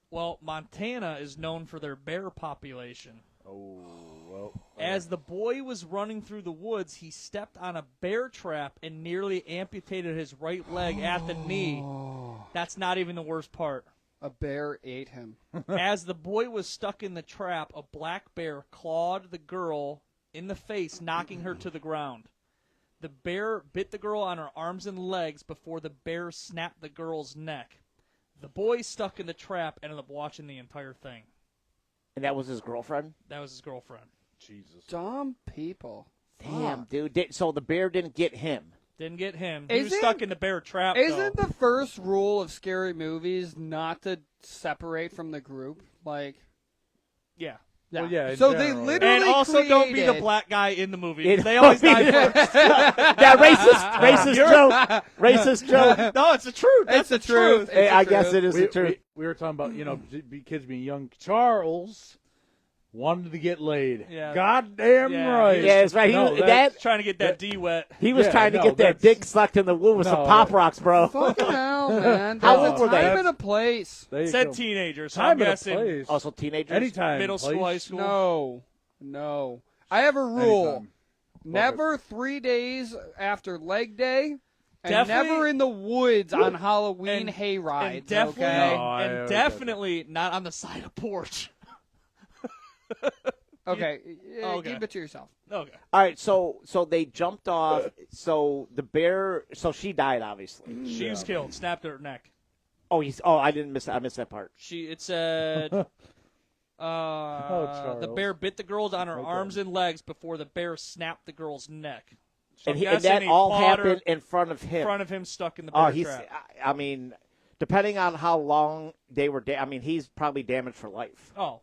Well, Montana is known for their bear population. Oh, well. As the boy was running through the woods, he stepped on a bear trap and nearly amputated his right leg at the knee. That's not even the worst part. A bear ate him. As the boy was stuck in the trap, a black bear clawed the girl in the face, knocking her to the ground. The bear bit the girl on her arms and legs before the bear snapped the girl's neck. The boy stuck in the trap ended up watching the entire thing. And that was his girlfriend? That was his girlfriend. Jesus. Dumb people. Damn, Fuck. dude. So the bear didn't get him. Didn't get him. He was Isn't- stuck in the bear trap, Isn't though. the first rule of scary movies not to separate from the group? Like, Yeah. Well, yeah, in So they general, literally And also don't be the created- black guy in the movie. It- They always die first. That racist joke. Racist joke. No, it's the truth. That's It's the truth. Hey, It's I the guess truth. it is the truth. We were talking about, kids being young. Charles wanted to get laid. Yeah. Goddamn Yeah, right. Yeah, it's right. He, No, that, Trying to get that D wet. he was Yeah, trying to no, get that that's- dick sucked in the womb with some No, Pop Rocks, bro. Fucking hell, man. How There's old a were they? time and a place. There you Said go. teenagers. So Time I'm and a guessing place. Also teenagers. Anytime. middle school, place. high school. No. I have a rule. Anytime. Never 3 days after leg day, and Definitely- never in the woods on Halloween And- hay rides. And definitely, okay? No, I and always definitely not on the side of porch. Okay, Okay. keep it to yourself. Okay. All right, so they jumped off. So the bear. So she died, obviously. She was killed. Snapped her neck. I didn't miss. I missed that part. It said, the Charles. bear bit the girl on her arms and legs before the bear snapped the girl's neck. So And, I'm and guessing that he all fought her happened in front of in him. front of him stuck in the bear Oh, he's. trap. I mean, depending on how long they were. I mean, he's probably damaged for life. Oh.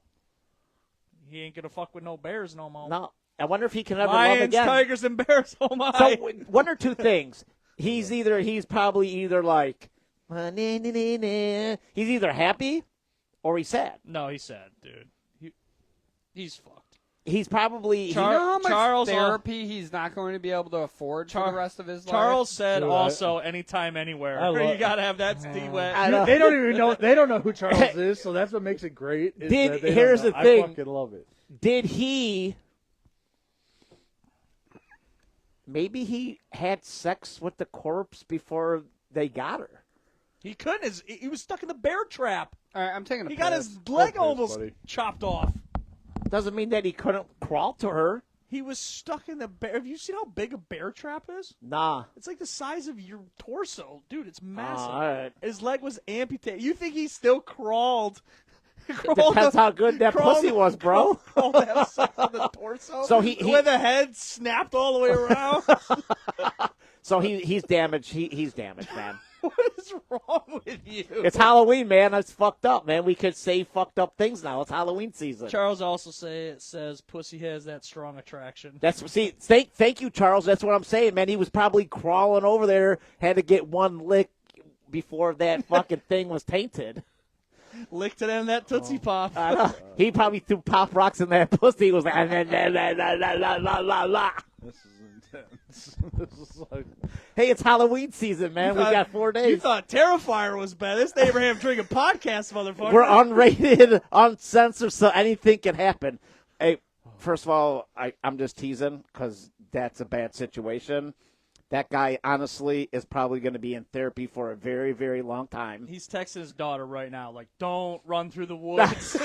He ain't gonna fuck with no bears no more. No, I wonder if he can ever love Lions, again. tigers, and bears. Oh my! So one or two things. He's probably either like, he's either happy or he's sad. No, he's sad, dude. He's fucked. He's probably Do you know how much Charles- therapy he's not going to be able to afford for the rest of his life? Charles said Dude, also anytime, anywhere. I love- You gotta have that D wet. I know. They don't even know. They don't know who Charles is, so that's what makes it great. is Did- that they here's don't know. the thing. I fucking love it. Did he? Maybe he had sex with the corpse before they got her. He couldn't. He was stuck in the bear trap. All right, I'm taking a He piss. got his leg piss, almost buddy. chopped off. Doesn't mean that he couldn't crawl to her. He was stuck in the bear. Have you seen how big a bear trap is? Nah. It's like the size of your torso, dude. It's massive. all right. His leg was amputated. You think he still crawled? Depends how good that pussy was, bro. Crawled to have sex on the torso. So he- with the head snapped all the way around. So he's damaged. He's damaged, man. What is wrong with you? It's Halloween, man. That's fucked up, man. We could say fucked up things now. It's Halloween season. Charles also says pussy has that strong attraction. Thank you, Charles. That's what I'm saying, man. He was probably crawling over there, had to get one lick before that fucking thing was tainted. Licked it in that Tootsie Pop. I know. He probably threw Pop Rocks in that pussy. He was like, la, la, la, la, la, la, la, la. This is intense. This is like. Hey, it's Halloween season, man. We got 4 You days. thought Terrifier was bad. This is the Abraham Drinking Podcast, motherfucker. We're unrated, uncensored, so anything can happen. Hey, first of all, I'm just teasing because that's a bad situation. That guy, honestly, is probably going to be in therapy for a very, very long time. He's texting his daughter right now, like, don't run through the woods.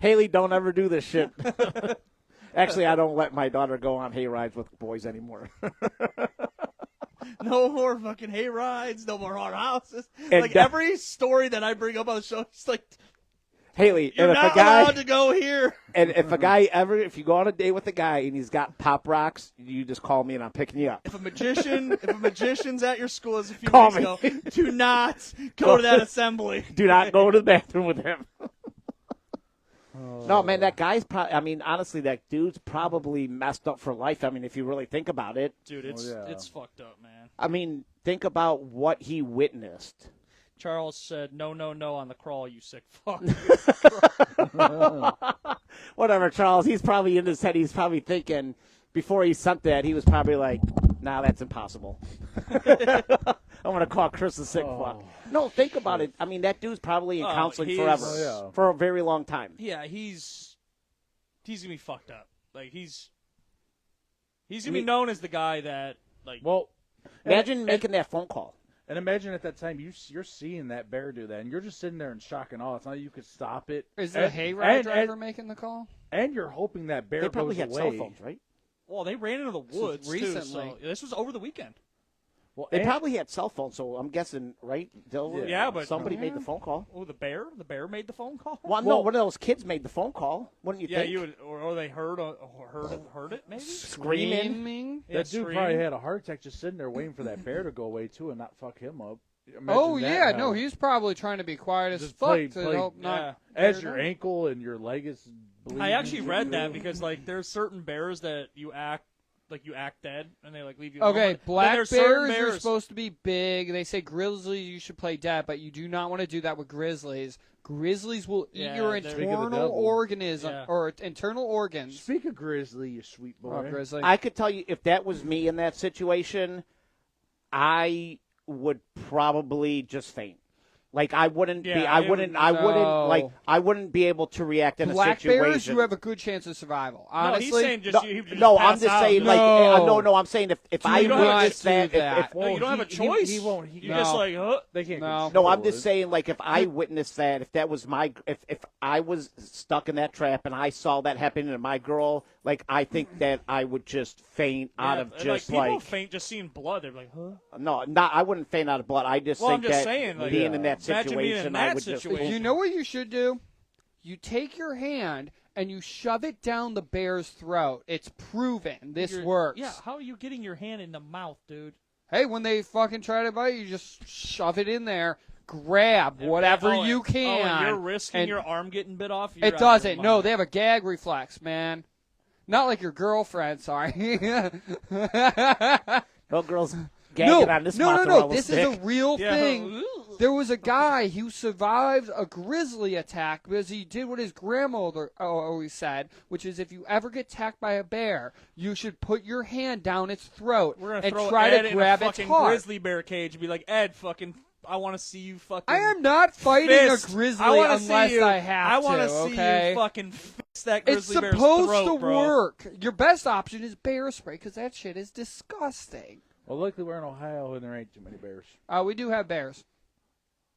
Haley, don't ever do this shit. Actually, I don't let my daughter go on hay rides with boys anymore. No more fucking hay rides, no more haunted houses. And Like, every story that I bring up on the show, it's like, Haley, you're and if not a guy, allowed to go here. and if you go on a date with a guy and he's got Pop Rocks, you just call me and I'm picking you up. If a magician's at your school as a few Call weeks me. ago, do not go to that assembly. Do not go to the bathroom with him. No, man, that guy's probably, I mean, honestly, that dude's probably messed up for life. I mean, if you really think about it. Dude, it's yeah. it's fucked up, man. I mean, think about what he witnessed. Charles said, no on the crawl, you sick fuck. Whatever, Charles. He's probably in his head. He's probably thinking, before he sent that, he was probably like, Nah, that's impossible. I'm going to call Chris a sick fuck. No, think about it. I mean, that dude's probably in counseling forever. For a very long time. Yeah, he's going to be fucked up. Like, he's going to be known as the guy that, like... Well, imagine making that phone call. And imagine at that time you're seeing that bear do that, and you're just sitting there in shock and awe. It's not like you could stop it. Is the hayride driver making the call? And you're hoping that bear They probably goes had away. cell phones, right? Well, they ran into the woods recently. too, so this was over the weekend. Well, They probably had cell phones, so I'm guessing, right? Yeah, but somebody made the phone call. Oh, the bear made the phone call. Well, no, one of those kids made the phone call. Wouldn't you think? You would, or they heard it maybe. Screaming. That dude probably had a heart attack just sitting there waiting for that bear to go away too and not fuck him up. He's probably trying to be quiet as fuck to help not. As your ankle and your leg is bleeding. I actually read that because like there's certain bears that you act dead and they like leave you. Okay, alone. black bears are supposed to be big. They say grizzlies you should play dead, but you do not want to do that with grizzlies. Grizzlies will eat your internal organism or internal organs. Speak of grizzly, you sweet boy. Oh, grizzly. I could tell you if that was me in that situation, I would probably just faint. Like I wouldn't be able to react in a situation. Black bears, you have a good chance of survival. Honestly, no, he's saying just I'm just saying like I'm saying if I witness that, you don't have a choice. He won't. You just like, they can't. No, I'm just saying like if I witnessed that, if that was if I was stuck in that trap and I saw that happening to my girl, like I think that I would just faint out of just people faint just seeing blood. They're like, huh? No, I wouldn't faint out of blood. I just think that being in that situation, I would just. You know what you should do? You take your hand and you shove it down the bear's throat. It's proven. This works. Yeah, how are you getting your hand in the mouth, dude? Hey, when they fucking try to bite you, just shove it in there. Grab whatever you can. And you're risking your arm getting bit off? It doesn't. No, they have a gag reflex, man. Not like your girlfriend, sorry. No girls gagging on this No. This is a real thing. There was a guy who survived a grizzly attack because he did what his grandmother always said, which is if you ever get attacked by a bear, you should put your hand down its throat and try to grab its heart. Grizzly bear cage and be like, Ed, I want to see you fucking. I am not fighting a grizzly unless I have to. I want to see you fucking fix that grizzly bear's throat. It's supposed to work. Your best option is bear spray because that shit is disgusting. Well, luckily we're in Ohio and there ain't too many bears. We do have bears.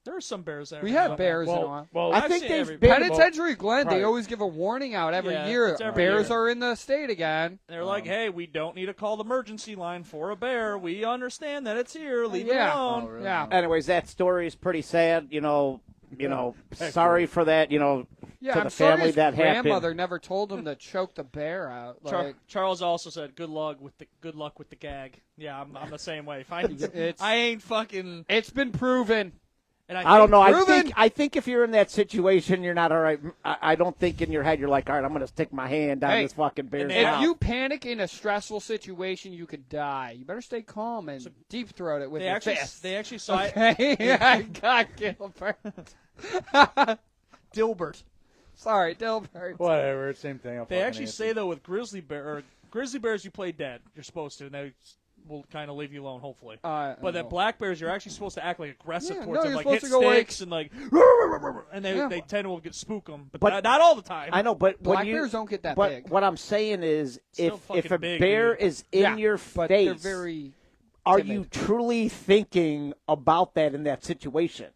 There are some bears there. We have bears in Ohio. Well, I think they've been Penitentiary Glen. They always give a warning out every year. Bears are in the state again. They're like, hey, we don't need to call the emergency line for a bear. We understand that it's here. Leave it alone. Oh, really? Yeah. Anyways, that story is pretty sad. Sorry for that. To the family that happened. Grandmother never told him to choke the bear out. Charles also said, "Good luck with the gag." Yeah, I'm the same way. I ain't fucking. It's been proven. And I don't know. I think if you're in that situation, you're not all right. I don't think in your head you're like, all right, I'm going to stick my hand down this fucking bear's mouth. If you panic in a stressful situation, you could die. You better stay calm and deep throat it with your fist. They actually saw it. I got Gilbert. Dilbert. Sorry, Dilbert. Whatever, same thing. They actually say though with grizzly bears, you play dead. You're supposed to. And they will kind of leave you alone, hopefully. But then black bears, you're actually supposed to act like aggressive towards them, like hit sticks and like, and they tend to get spook them, but not all the time. I know, but black bears don't get that big. But what I'm saying is, if a big, bear is in your face, are you truly thinking about that in that situation?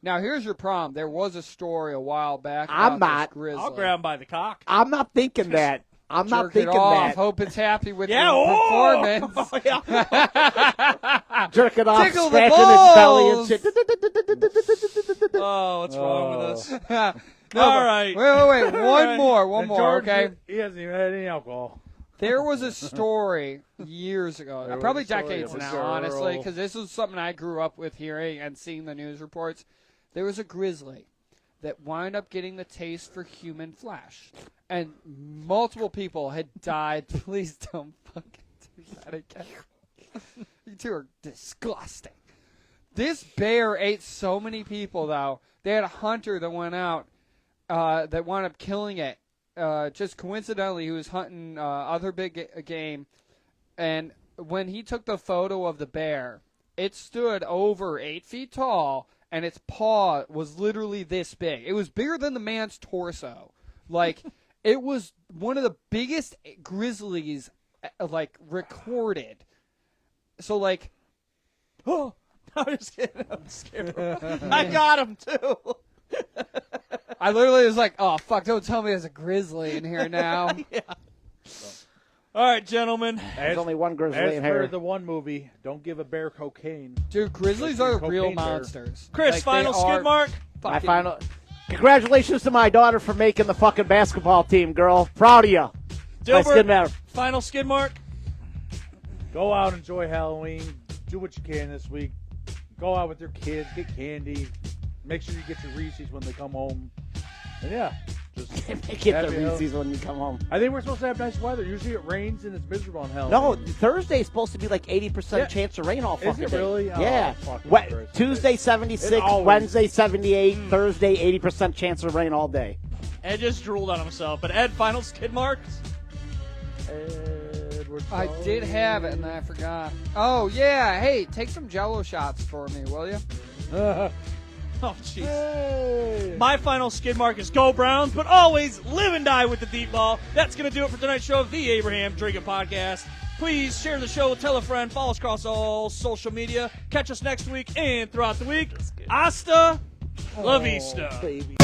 Now, here's your problem. There was a story a while back. I'm not. I'll grab him by the cock. I'm not thinking that. I'm not thinking that. Hope it's happy with your performance. Jerk it off, Tickle scratching the its belly and shit. Oh, what's wrong with us? All right. Wait. One more, George, okay? He hasn't even had any alcohol. There was a story years ago, probably decades now, honestly, because this was something I grew up with hearing and seeing the news reports. There was a grizzly that wound up getting the taste for human flesh. And multiple people had died. Please don't fucking do that again. You two are disgusting. This bear ate so many people, though. They had a hunter that went out that wound up killing it. Just coincidentally, he was hunting other big game. And when he took the photo of the bear, it stood over 8 feet tall, and its paw was literally this big. It was bigger than the man's torso. Like, it was one of the biggest grizzlies, like, recorded. So, like, Oh, I'm just kidding. I'm scared. I got him, too. I literally was like, oh, fuck, don't tell me there's a grizzly in here now. Yeah. All right, gentlemen. There's only one grizzly As in per here. the one movie, don't give a bear cocaine. Dude, grizzlies Like are the real cocaine bear. monsters. Chris, Like, final they skid are mark. My fucking- final. Congratulations to my daughter for making the fucking basketball team, girl. Proud of you. My skid Dilbert, mark. final skid mark. Go out, enjoy Halloween. Do what you can this week. Go out with your kids, get candy. Make sure you get your Reese's when they come home. And yeah, just Get happy the Reese's when you come home. I think we're supposed to have nice weather. Usually it rains and it's miserable on Halloween. No, Thursday's supposed to be like 80% Yeah. chance of rain all Is fucking it day. really? Oh, Yeah. fucking Wed- Christ. Tuesday 76, always- Wednesday 78, Thursday 80% chance of rain all day. Ed just drooled on himself. But Ed, final skid marks. Edward I did have it, and then I forgot. Oh, yeah. Hey, take some Jell-O shots for me, will you? Oh, jeez. Hey. My final skid mark is go Browns, but always live and die with the deep ball. That's going to do it for tonight's show of the Abraham Drinking Podcast. Please share the show, tell a friend, follow us across all social media. Catch us next week and throughout the week. Hasta la vista. Baby.